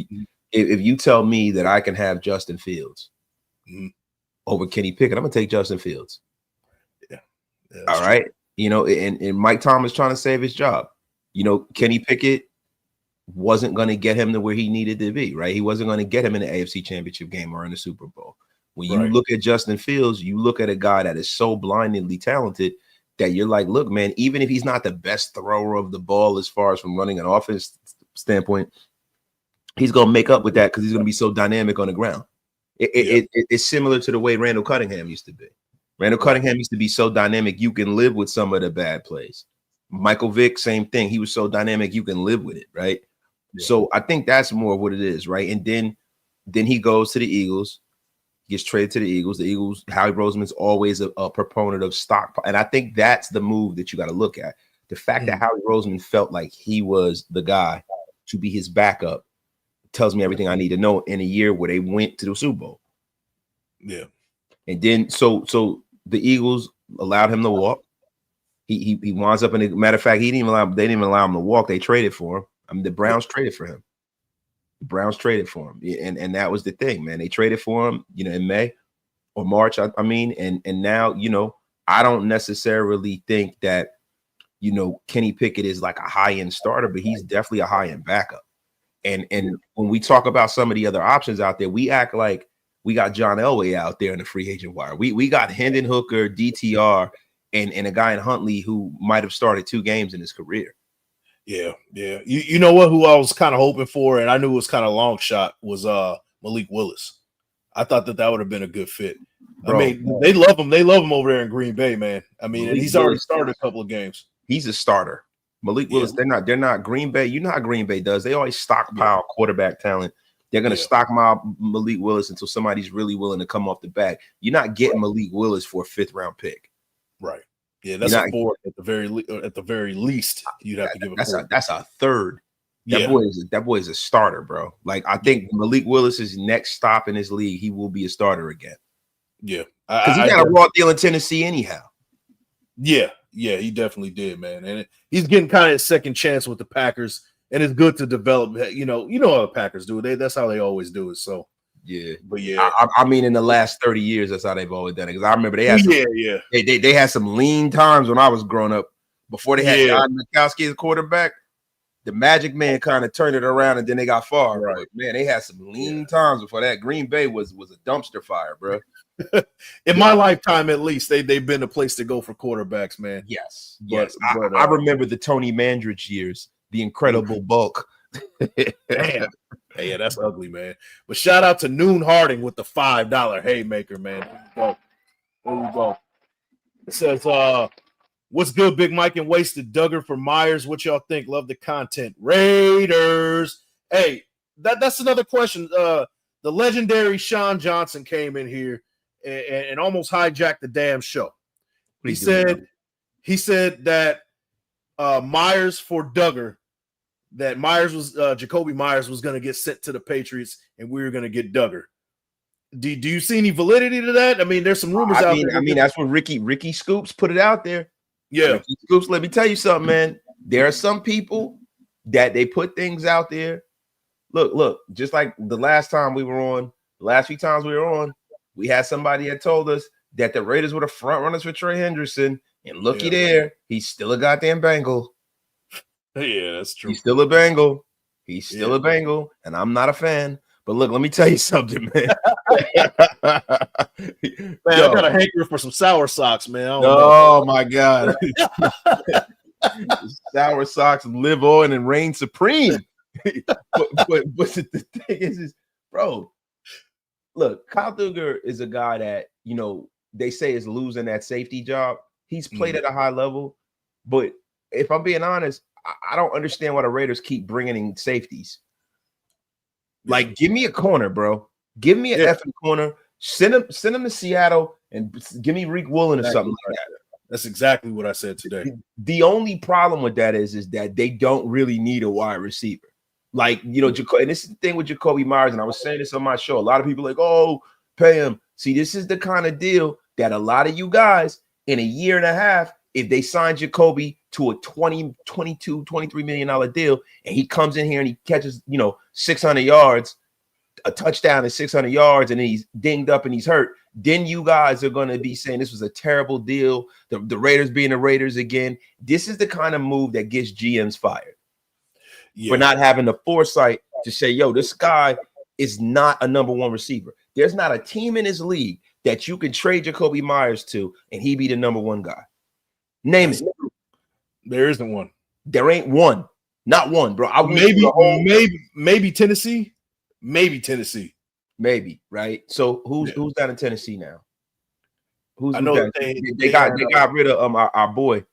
you tell me that I can have Justin Fields over Kenny Pickett, I'm gonna take Justin Fields. Yeah. All right. And Mike Thomas trying to save his job. Kenny Pickett wasn't going to get him to where he needed to be, right? He wasn't going to get him in the AFC Championship game or in the Super Bowl. When you look at Justin Fields, you look at a guy that is so blindingly talented that you're like, look, man, even if he's not the best thrower of the ball as far as from running an offense standpoint, he's going to make up with that because he's going to be so dynamic on the ground. It's similar to the way Randall Cunningham used to be. Randall Cunningham used to be so dynamic, you can live with some of the bad plays. Michael Vick, same thing. He was so dynamic, you can live with it, right? Yeah. So I think that's more what it is, right? And then he goes to the Eagles, gets traded to the Eagles. The Eagles, Howie Roseman's always a proponent of stock. And I think that's the move that you got to look at. The fact that Howie Roseman felt like he was the guy to be his backup tells me everything I need to know in a year where they went to the Super Bowl. Yeah. And then so the Eagles allowed him to walk. He winds up in a matter of fact, they didn't even allow him to walk. They traded for him. The Browns traded for him. And that was the thing, man. They traded for him, in May or March, and now, I don't necessarily think that, Kenny Pickett is like a high-end starter, but he's definitely a high-end backup. And when we talk about some of the other options out there, we act like we got John Elway out there in the free agent wire. We got Hendon Hooker, DTR, and a guy in Huntley who might have started 2 games in his career. Yeah. You know what? Who I was kind of hoping for, and I knew it was kind of a long shot, was Malik Willis. I thought that would have been a good fit. Bro, they love him. They love him over there in Green Bay, man. And he's already started a couple of games. He's a starter. Malik Willis. They're not Green Bay. You know how Green Bay does. They always stockpile quarterback talent. They're going to stockpile Malik Willis until somebody's really willing to come off the back. You're not getting Malik Willis for a 5th round pick. Right. Yeah, that's a 4th at the very least. You'd have to give a 4th. That's a 3rd. That boy is a starter, bro. Like, I think Malik Willis's next stop in this league, he will be a starter again. Yeah. Because he got a raw deal in Tennessee anyhow. Yeah, he definitely did, man. And he's getting kind of a second chance with the Packers, and it's good to develop. You know how the Packers do it. That's how they always do it. So yeah, but yeah, I mean, in the last 30 years, that's how they've always done it. Because I remember they had they had some lean times when I was growing up. Before they had John Mikowski as quarterback, the Magic Man kind of turned it around, and then they got far. Right, but man, they had some lean times before that. Green Bay was a dumpster fire, bro. In my lifetime, at least, they've been a place to go for quarterbacks, man. Yes. I remember the Tony Mandrich years, the incredible bulk. Damn. Hey, yeah, that's ugly, man. But shout out to Noon Harding with the $5 haymaker, man. There we go. It says, what's good, Big Mike and Wasted Duggar for Myers? What y'all think? Love the content. Raiders. Hey, that's another question. The legendary Sean Johnson came in here and almost hijacked the damn show. He said that Myers for Duggar, that Jakobi Meyers was going to get sent to the Patriots and we were going to get Duggar. Do you see any validity to that? I mean, there's some rumors out there. I mean, that's what Ricky Scoops put it out there. Yeah. Ricky Scoops, let me tell you something, man. There are some people that they put things out there. Look, just like the last few times we were on, we had somebody that told us that the Raiders were the front runners for Trey Hendrickson, and looky there, he's still a goddamn Bengal. Yeah, that's true. He's still a Bengal. A Bengal, and I'm not a fan. But look, let me tell you something, man. I got a hanker for some sour socks, man. Oh my God. Sour socks live on and reign supreme. but the thing is, bro, look, Kyle Duggar is a guy that, they say is losing that safety job. He's played at a high level, but if I'm being honest, I don't understand why the Raiders keep bringing in safeties. Like, give me a corner, bro. Give me an effing corner. Send him to Seattle and give me Reek Woolen or something like that. That's exactly what I said today. The only problem with that is that they don't really need a wide receiver. Like, and this is the thing with Jakobi Meyers, and I was saying this on my show. A lot of people are like, oh, pay him. See, this is the kind of deal that a lot of you guys in a year and a half, if they sign Jakobi to a $22, $23 million deal, and he comes in here and he catches, 600 yards, a touchdown and 600 yards, and then he's dinged up and he's hurt, then you guys are going to be saying this was a terrible deal. The Raiders being the Raiders again. This is the kind of move that gets GMs fired for not having the foresight to say, yo, this guy is not a number one receiver. There's not a team in this league that you can trade Jakobi Meyers to and he be the number one guy. Name it. There isn't one. There ain't one. Not one, bro. Maybe Tennessee. Maybe Tennessee. Maybe, right? So who's down in Tennessee now? I know they got rid of our boy.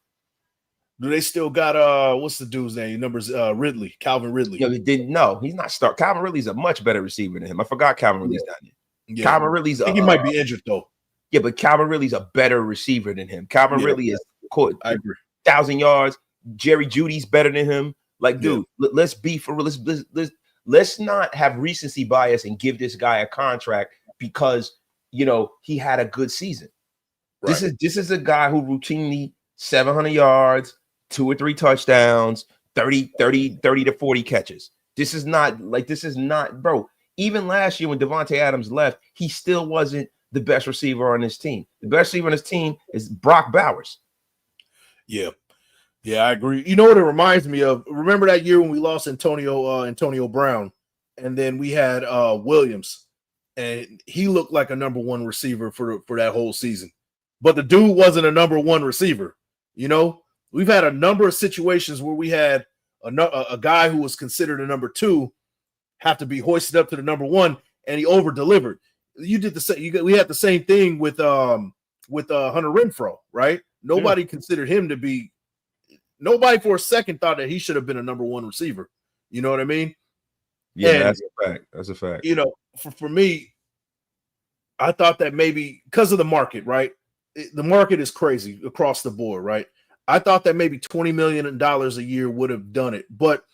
Do they still got what's the dude's name? Numbers Ridley, Calvin Ridley. He didn't know. He's not start. Calvin Ridley's a much better receiver than him. I forgot Calvin Ridley's down there. Yeah. Calvin Ridley's I think he might be injured though. Yeah, but Calvin Ridley's a better receiver than him. Calvin Ridley is caught I agree. 1,000 yards. Jerry Judy's better than him. Like, dude, let's be for real. Let's not have recency bias and give this guy a contract because he had a good season. Right. This is a guy who routinely 700 yards, 2 or 3 touchdowns, 30 to 40 catches. This is not, bro. Even last year when Devontae Adams left, he still wasn't the best receiver on his team. The best receiver on his team is Brock Bowers. Yeah, I agree. You know what it reminds me of? Remember that year when we lost Antonio Brown, and then we had Williams, and he looked like a number one receiver for that whole season. But the dude wasn't a number one receiver. We've had a number of situations where we had a guy who was considered a number 2 have to be hoisted up to the number 1, and he over-delivered. You did the same. We had the same thing with Hunter Renfrow, right? Nobody considered him to be. Nobody for a second thought that he should have been a number 1 receiver. You know what I mean? Yeah, And, that's a fact. That's a fact. you know, for me, I thought that maybe because of the market, right? The market is crazy across the board, right? I thought that maybe $20 million a year would have done it. But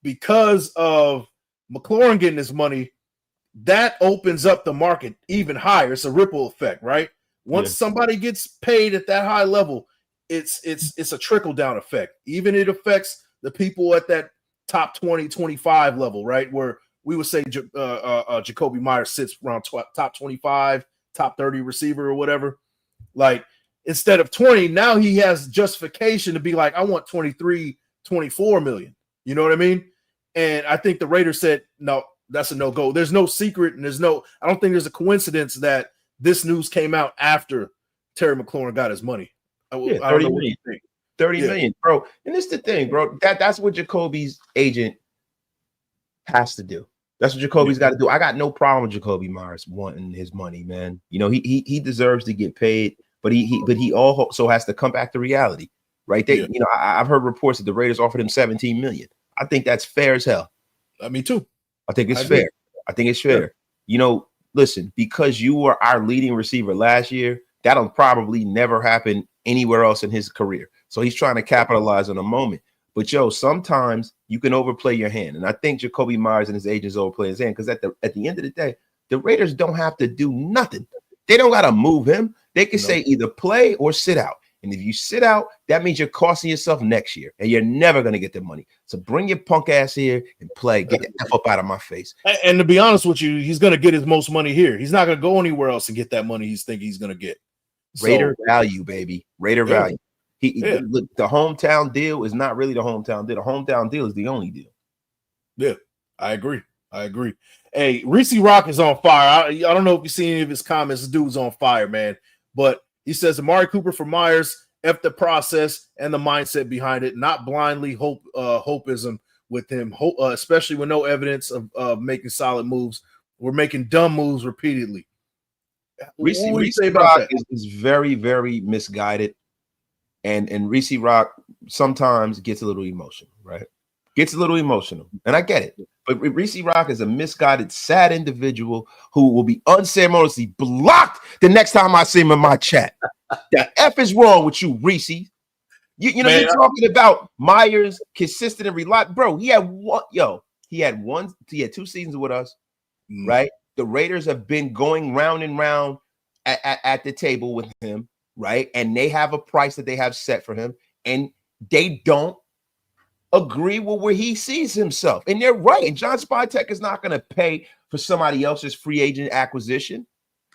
because of McLaurin getting his money, that opens up the market even higher. It's a ripple effect, right? Once somebody gets paid at that high level, it's a trickle down effect. Even it affects the people at that top 20, 25 level, right? Where we would say Jakobi Meyers sits around top 25, top 30 receiver or whatever. Like instead of 20, now he has justification to be like, I want 23, 24 million. You know what I mean? And I think the Raiders said, no, that's a no-go. There's no secret, and I don't think there's a coincidence that this news came out after Terry McLaurin got his money. I don't know what you think. 30 million, bro. And this is the thing, bro. That's what Jakobi's agent has to do. That's what Jakobi's got to do. I got no problem with Jakobi Meyers wanting his money, man. You know, he deserves to get paid, but he also has to come back to reality, right? You know, I've heard reports that the Raiders offered him 17 million. I think that's fair as hell. Me too. I think it's fair. I think it's fair. Yeah. You know, listen, because you were our leading receiver last year, that'll probably never happen anywhere else in his career. So he's trying to capitalize on a moment. But sometimes you can overplay your hand. And I think Jakobi Meyers and his agents overplay his hand because at the end of the day, the Raiders don't have to do nothing. They don't got to move him. They can say either play or sit out. And if you sit out, that means you're costing yourself next year and you're never going to get the money. So bring your punk ass here and play. Get the F up out of my face. And to be honest with you, he's going to get his most money here. He's not going to go anywhere else and get that money he's thinking he's going to get. Raider value, baby. Raider value. Look, the hometown deal is not really the hometown deal. The hometown deal is the only deal. Yeah, I agree. Hey, Reese Rock is on fire. I don't know if you've seen any of his comments. This dude's on fire, man. But he says Amari Cooper for Myers, F the process and the mindset behind it, not blindly hopeism with him, especially with no evidence of making solid moves. We're making dumb moves repeatedly. Reese Rock is very, very misguided. And Reese Rock sometimes gets a little emotional, right? Gets a little emotional. And I get it. But Reese Rock is a misguided, sad individual who will be unceremoniously blocked the next time I see him in my chat. The F is wrong with you, Reese. You know, you're talking about Myers, consistent and reliable. Bro, he had 2 seasons with us, right? The Raiders have been going round and round at the table with him, right? And they have a price that they have set for him, and they don't agree with where he sees himself. And they're right. And John Spytek is not going to pay for somebody else's free agent acquisition.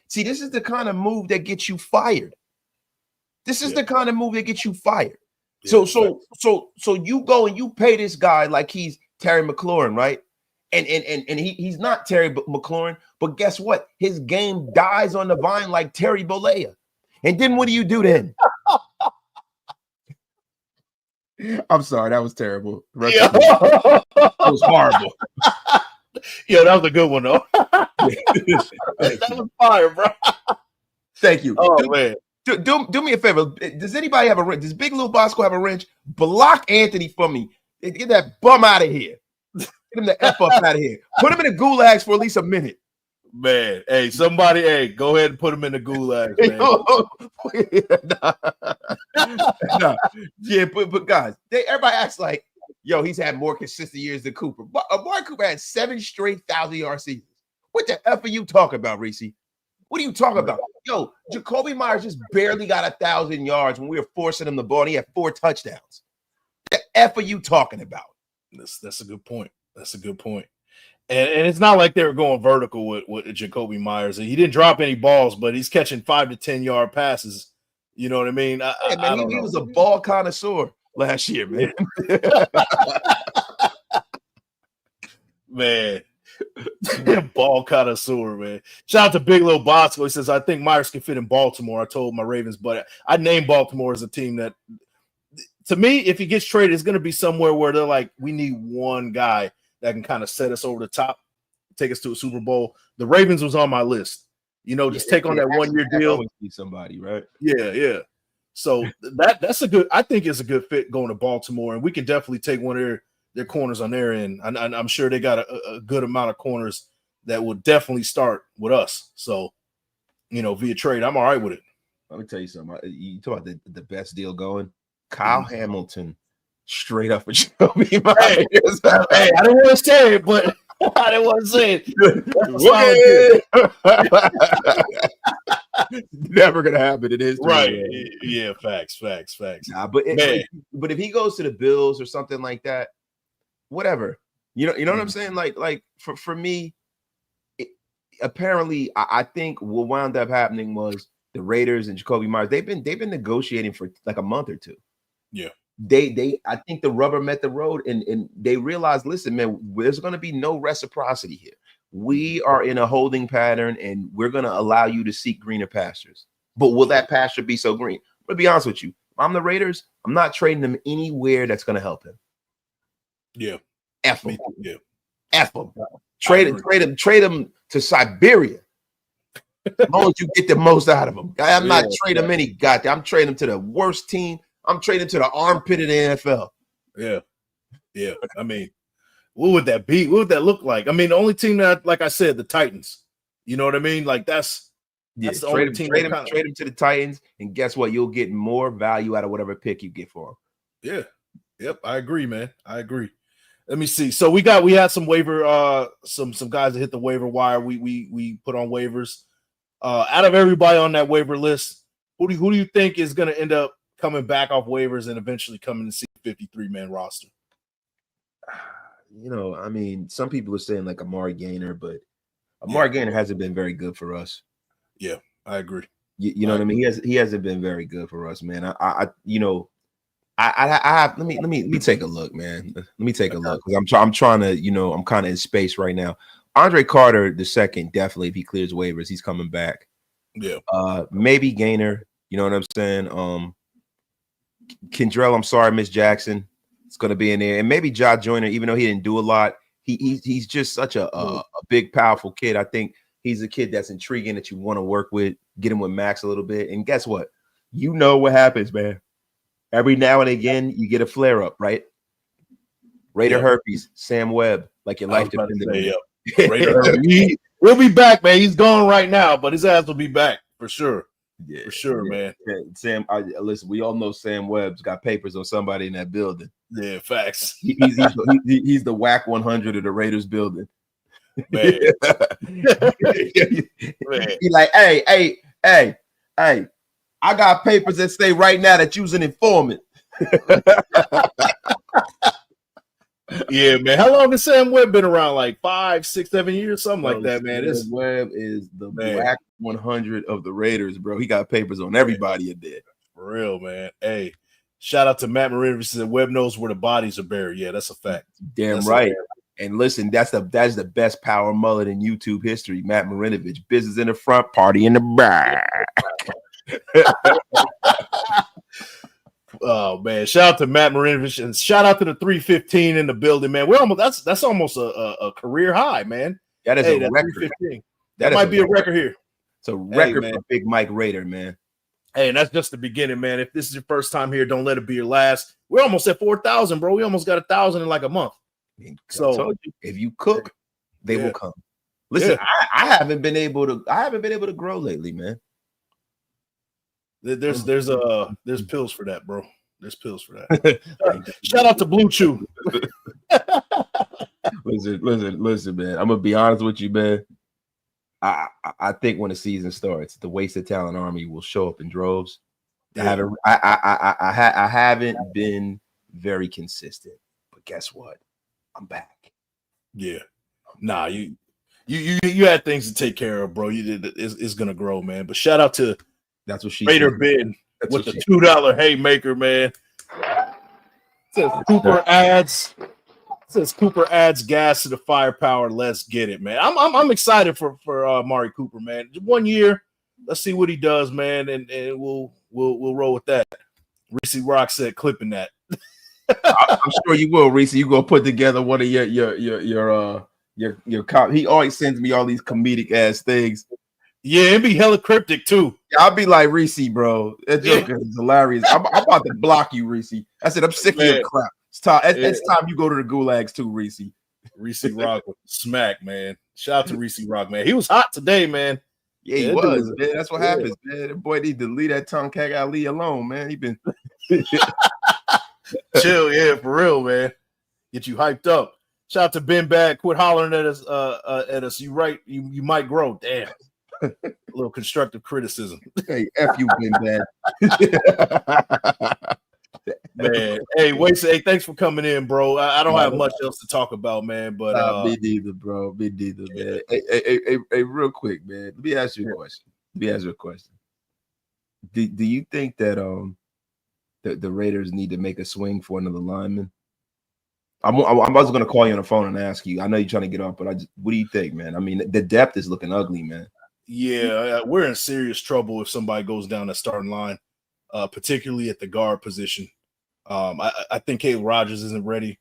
See, this is the kind of move that gets you fired. This is the kind of move that gets you fired. So you go and you pay this guy like he's Terry McLaurin, right? And he's not Terry McLaurin, but guess what? His game dies on the vine like Terry Bollea. And then what do you do to him? I'm sorry, that was terrible. That was horrible. Yeah, that was a good one, though. That was fire, bro. Thank you. Oh, man. Do me a favor. Does anybody have a wrench? Does Big Lou Bosco have a wrench? Block Anthony for me. Get that bum out of here. Get him the F up out of here. Put him in the gulags for at least a minute. Man, hey, go ahead and put him in the gulag, man. Nah. Yeah, but guys, everybody acts like, yo, he's had more consistent years than Cooper. But Amari Cooper had 7 straight 1,000-yard seasons. What the F are you talking about, Reese? What are you talking about? Yo, Jakobi Meyers just barely got 1,000 yards when we were forcing him the ball, and he had 4 touchdowns. What the F are you talking about? That's a good point. And it's not like they were going vertical with Jakobi Meyers. He didn't drop any balls, but he's catching 5 to 10-yard passes. You know what I mean? He was a ball connoisseur last year, man. Man. Ball connoisseur, man. Shout out to Big Lil Bosco. He says, I think Myers can fit in Baltimore. I told my Ravens, but I named Baltimore as a team that, to me, if he gets traded, it's going to be somewhere where they're like, we need one guy that can kind of set us over the top, take us to a Super Bowl. The Ravens was on my list. You know, just take on that 1-year deal. Always need somebody, right? Yeah. So that's a good. I think it's a good fit going to Baltimore, and we can definitely take one of their corners on their end. And I'm sure they got a good amount of corners that will definitely start with us. So, via trade, I'm all right with it. Let me tell you something. You talk about the best deal going. Kyle Hamilton straight up for Jakobi Meyers. Hey, I didn't want to say it, but I didn't want to say it. Never gonna happen in history, right? Yeah, facts. Nah, but if he goes to the Bills or something like that, whatever. You know what I'm saying? Like for me, apparently, I think what wound up happening was the Raiders and Jakobi Meyers. They've been negotiating for like a month or two. Yeah. I think the rubber met the road, and they realized, listen, man, there's going to be no reciprocity here. We are in a holding pattern, and we're going to allow you to seek greener pastures. But will that pasture be so green? I'm going to be honest with you. If I'm the Raiders, I'm not trading them anywhere that's going to help him. Yeah. F him. Yeah. F him. Trade him to Siberia. As long as you get the most out of him. I'm not trading him any goddamn. I'm trading him to the worst team. I'm trading to the armpit of the NFL. Yeah. I mean, what would that be? What would that look like? I mean, the only team that, like I said, the Titans. You know what I mean? Like that's the only team. Trade him to the Titans, and guess what? You'll get more value out of whatever pick you get for him. Yeah. Yep. I agree, man. I agree. Let me see. So we had some waiver, some guys that hit the waiver wire. We put on waivers. Out of everybody on that waiver list, who do you think is going to end up coming back off waivers and eventually coming to see 53-man roster? I mean, some people are saying like Amari Gainer, but Amari Gainer hasn't been very good for us. Yeah, I agree. You know what I mean? He hasn't been very good for us, man. I have let me take a look, man. Let me take a look because I'm trying to, I'm kind of in space right now. Andre Carter II, definitely, if he clears waivers, he's coming back. Yeah. Maybe Gainer, you know what I'm saying? Kendrell, I'm sorry, Miss Jackson. It's gonna be in there. And maybe Ja Joyner, even though he didn't do a lot, he's just such a big, powerful kid. I think he's a kid that's intriguing that you want to work with, get him with Max a little bit. And guess what? You know what happens, man. Every now and again, you get a flare up, right? Raider herpes, Sam Webb, like your life depends on it. Raider herpes. We'll be back, man. He's gone right now, but his ass will be back for sure. Yeah, for sure, man. Sam, listen, we all know Sam Webb's got papers on somebody in that building. Yeah, facts. He's the whack 100 of the Raiders building. Man. He's like, hey, I got papers that say right now that you's an informant. Yeah, man. How long has Sam Webb been around? Like 5, 6, 7 years, something like that, man. Sam Webb is the black 100 of the Raiders, bro. He got papers on everybody in there. For real, man. Hey, shout out to Matt Marinovich. Said Webb knows where the bodies are buried. Yeah, that's a fact. Damn right. And listen, that's the best power mullet in YouTube history. Matt Marinovich, business in the front, party in the back. Oh man, shout out to Matt Marinovich and shout out to the 315 in the building, man. We're almost that's almost a career high, man. That is a record. That might be a record here. It's a record for Big Mike Raider, man. Hey, and that's just the beginning, man. If this is your first time here, don't let it be your last. We're almost at 4,000, bro. We almost got 1,000 in like a month. So I told you, if you cook, they will come. Listen, I haven't been able to grow lately, man. There's pills for that, bro. There's pills for that. Shout out to Blue Chew. Listen, man. I'm gonna be honest with you, man. I think when the season starts, the wasted talent army will show up in droves. Yeah. I haven't been very consistent, but guess what? I'm back. Yeah. Nah, you had things to take care of, bro. It's gonna grow, man. But shout out to that's what she Raider Ben with the $2 haymaker, man. Says Cooper adds gas to the firepower. Let's get it, man. I'm excited for Amari Cooper, man. 1 year. Let's see what he does, man, and we'll roll with that. Reese Rock said clipping that. I'm sure you will, Reese. You gonna put together one of your he always sends me all these comedic ass things. Yeah, it'd be hella cryptic too. Yeah, I'll be like, Reese, bro. That joke is hilarious. I'm about to block you, Reese. I said, I'm sick of your crap. It's time you go to the gulags too, Reese. Reese Rock with smack, man. Shout out to Reese Rock, man. He was hot today, man. Yeah, he was, man. That's what happens, man. That boy need to leave that tongue cat Ali alone, man. He been chill, yeah, for real, man. Get you hyped up. Shout out to Ben Bad. Quit hollering at us. You right. You might grow. Damn. A little constructive criticism. Hey, F you, Ben Bad. Man, hey, thanks for coming in, bro. I don't have much else to talk about, man. But me neither, bro. Me neither, man. Hey, real quick, man. Let me ask you a question. Do you think that the Raiders need to make a swing for another lineman? I'm also going to call you on the phone and ask you. I know you're trying to get off, but what do you think, man? I mean, the depth is looking ugly, man. Yeah, we're in serious trouble if somebody goes down that starting line, particularly at the guard position. I think Caleb Rogers isn't ready.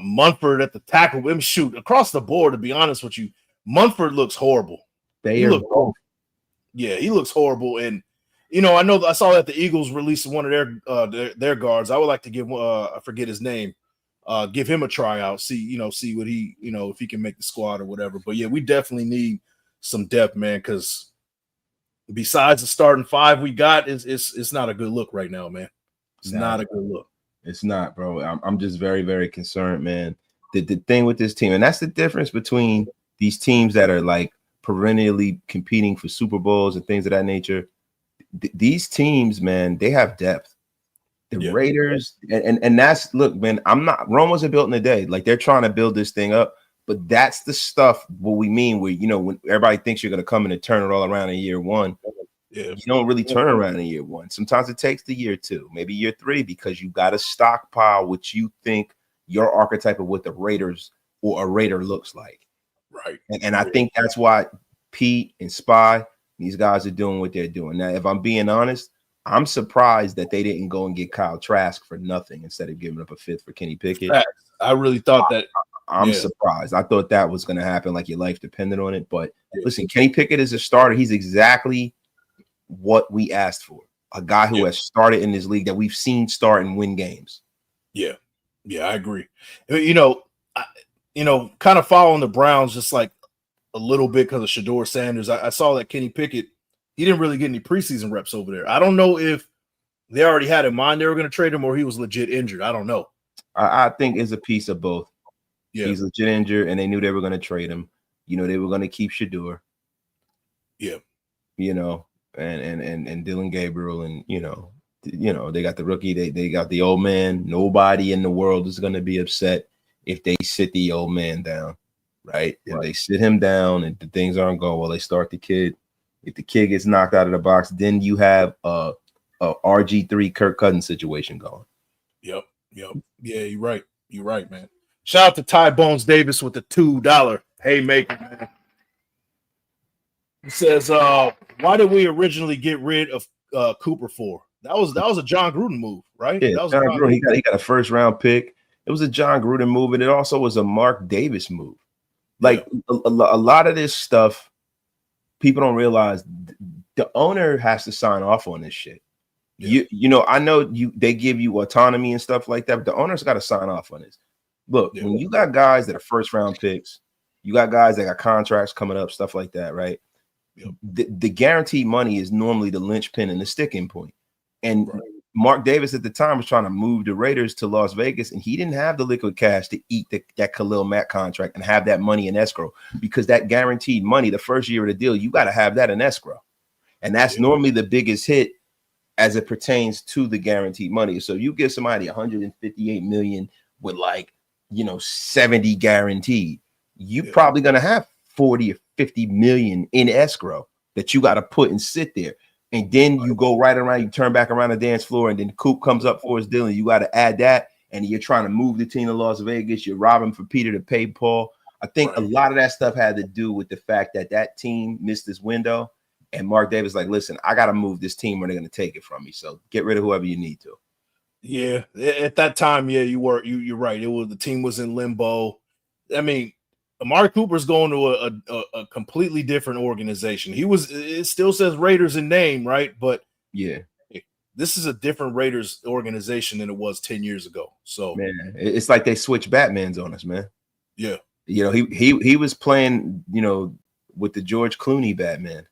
Munford at the tackle. Shoot, across the board, to be honest with you, Munford looks horrible. He looks horrible. Yeah, he looks horrible. And I saw that the Eagles released one of their guards. I would like to give I forget his name. Give him a tryout. See what he if he can make the squad or whatever. But yeah, we definitely need some depth, man, because besides the starting five we got, it's not a good look right now, man. It's not a good look. It's not, bro. I'm just very, very concerned, man. The thing with this team, and that's the difference between these teams that are like perennially competing for Super Bowls and things of that nature. These teams, man, they have depth. The Raiders, and that's, look, man, Rome wasn't built in a day. Like, they're trying to build this thing up, but that's the stuff what we mean where, when everybody thinks you're going to come in and turn it all around in year one. Yeah. You don't really turn around in year one. Sometimes it takes the year two, maybe year three, because you got to stockpile what you think your archetype of what the Raiders or a Raider looks like. Right. And I think that's why Pete and Spy, these guys are doing what they're doing. Now, if I'm being honest, I'm surprised that they didn't go and get Kyle Trask for nothing instead of giving up a fifth for Kenny Pickett. I really thought that. I'm surprised. I thought that was going to happen, like your life depended on it. But listen, Kenny Pickett is a starter. He's exactly what we asked for. A guy who has started in this league that we've seen start and win games. Yeah, I agree. Kind of following the Browns just like a little bit because of Shedeur Sanders. I saw that Kenny Pickett, he didn't really get any preseason reps over there. I don't know if they already had in mind they were going to trade him or he was legit injured. I don't know. I think it's a piece of both. Yeah. He's legit injured, and they knew they were going to trade him. They were going to keep Shedeur. Yeah. And Dylan Gabriel, and they got the rookie, they got the old man. Nobody in the world is going to be upset if they sit the old man down, right? If they sit him down and the things aren't going well, they start the kid. If the kid gets knocked out of the box, then you have a RG3 Kirk Cousins situation going. Yep. Yeah, you're right. You're right, man. Shout out to Ty Bones Davis with the $2 haymaker, man. He says, why did we originally get rid of Cooper for? That was a John Gruden move, right? Yeah, that was John Gruden. He got a first round pick. It was a John Gruden move, and it also was a Mark Davis move. Like a lot of this stuff, people don't realize the owner has to sign off on this shit. Yeah. I know they give you autonomy and stuff like that, but the owner's got to sign off on this. Look, when you got guys that are first round picks, you got guys that got contracts coming up, stuff like that, right? Yep. The guaranteed money is normally the linchpin and the sticking point. And Mark Davis at the time was trying to move the Raiders to Las Vegas, and he didn't have the liquid cash to eat that Khalil Mack contract and have that money in escrow, because that guaranteed money, the first year of the deal, you got to have that in escrow. And that's normally the biggest hit as it pertains to the guaranteed money. So you give somebody $158 million with 70 guaranteed, you're probably going to have 40 or 50 million in escrow that you got to put and sit there. And then you go right around, you turn back around the dance floor, and then Coop comes up for his deal, and you got to add that. And you're trying to move the team to Las Vegas. You're robbing for Peter to pay Paul. I think a lot of that stuff had to do with the fact that team missed this window. And Mark Davis like, listen, I got to move this team or they're going to take it from me. So get rid of whoever you need to. Yeah, at that time, you're right. The team was in limbo. I mean, Amari Cooper's going to a completely different organization. It still says Raiders in name, right? But this is a different Raiders organization than it was 10 years ago. So man, it's like they switched Batmans on us, man. Yeah. You know, he was playing, you know, with the George Clooney Batman.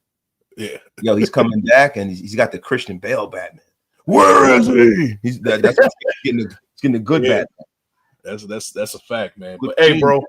Yeah. You know, he's coming back and he's got the Christian Bale Batman. Where is he? That's getting a good Batman. That's a fact, man. But hey, bro.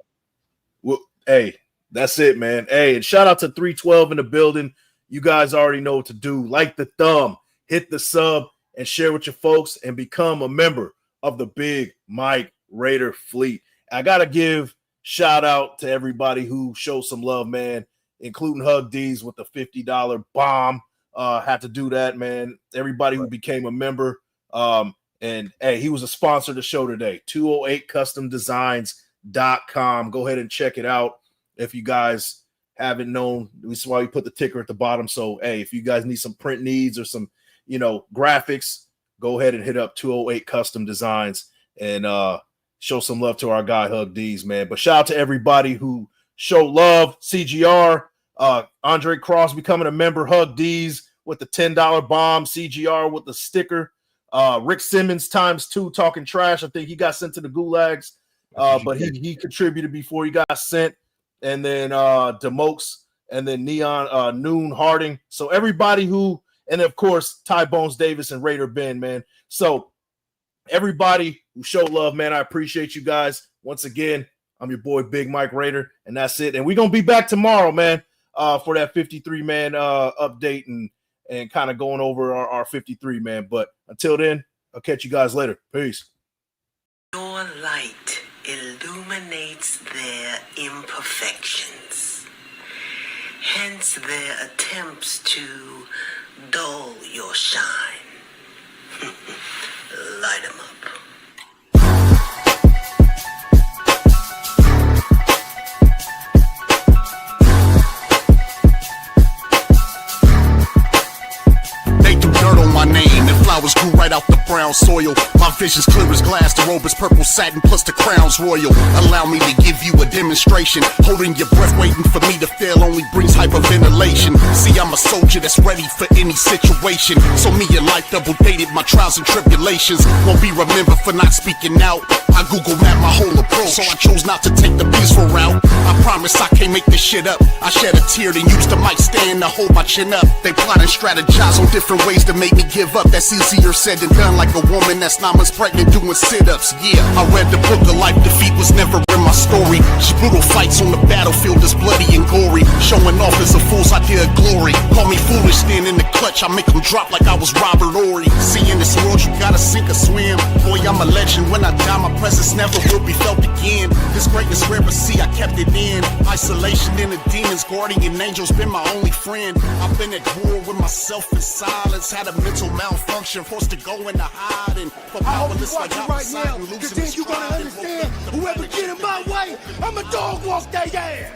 Well, hey, that's it, man. Hey, and shout out to 312 in the building. You guys already know what to do. Like the thumb, hit the sub, and share with your folks and become a member of the Big Mike Raider fleet. I gotta give shout out to everybody who showed some love, man, including Hug D's with the $50 bomb. Had to do that, man. Everybody who became a member. And hey, he was a sponsor of the show today. 208customdesigns.com. Go ahead and check it out if you guys haven't known. This is why we put the ticker at the bottom. So hey, if you guys need some print needs or some, you know, graphics, go ahead and hit up 208 Custom Designs and show some love to our guy Hug D's, man. But shout out to everybody who showed love. CGR, Andre Cross becoming a member, Hug D's with the $10 bomb, CGR with the sticker, Rick Simmons ×2 talking trash. I think he got sent to the gulags, but he contributed before he got sent. And then Demokes, and then Neon Noon Harding. So everybody who, and of course Ty Bones Davis and Raider Ben, man. So everybody who showed love, man, I appreciate you guys. Once again, I'm your boy Big Mike Raider, and that's it. And we're gonna be back tomorrow, man, for that 53-man update and kind of going over our 53, man. But until then, I'll catch you guys later. Peace. Your light illuminates their imperfections, hence their attempts to dull your shine. Light 'em up. Dirt on my name and flowers grew right out the brown soil. My vision's clear as glass, the robe is purple satin plus the crown's royal. Allow me to give you a demonstration. Holding your breath waiting for me to fail only brings hyperventilation. See, I'm a soldier that's ready for any situation. So me and life double dated my trials and tribulations. Won't be remembered for not speaking out. I Google map my whole approach, so I chose not to take the peaceful route. I promise I can't make this shit up. I shed a tear then used the mic stand to hold my chin up. They plot and strategize on different ways to make me give up. That's easier said than done, like a woman that's 9 months pregnant doing sit-ups. Yeah, I read the book of life, defeat was never in my story. Just brutal fights on the battlefield is bloody and gory. Showing off is a fool's idea of glory. Call me foolish, stand in the clutch, I make them drop like I was Robert Ory. See, in this world you gotta sink or swim. Boy, I'm a legend, when I die my presence never will be felt again. This greatness rare, but see, I kept it in. Isolation in the demons, guardian angels been my only friend. I've been at war with myself in silence. Had a mental malfunction, forced to go into hiding. For powerless like right now, because then you're gonna understand whoever get in my way, I'm a dog walk their ass.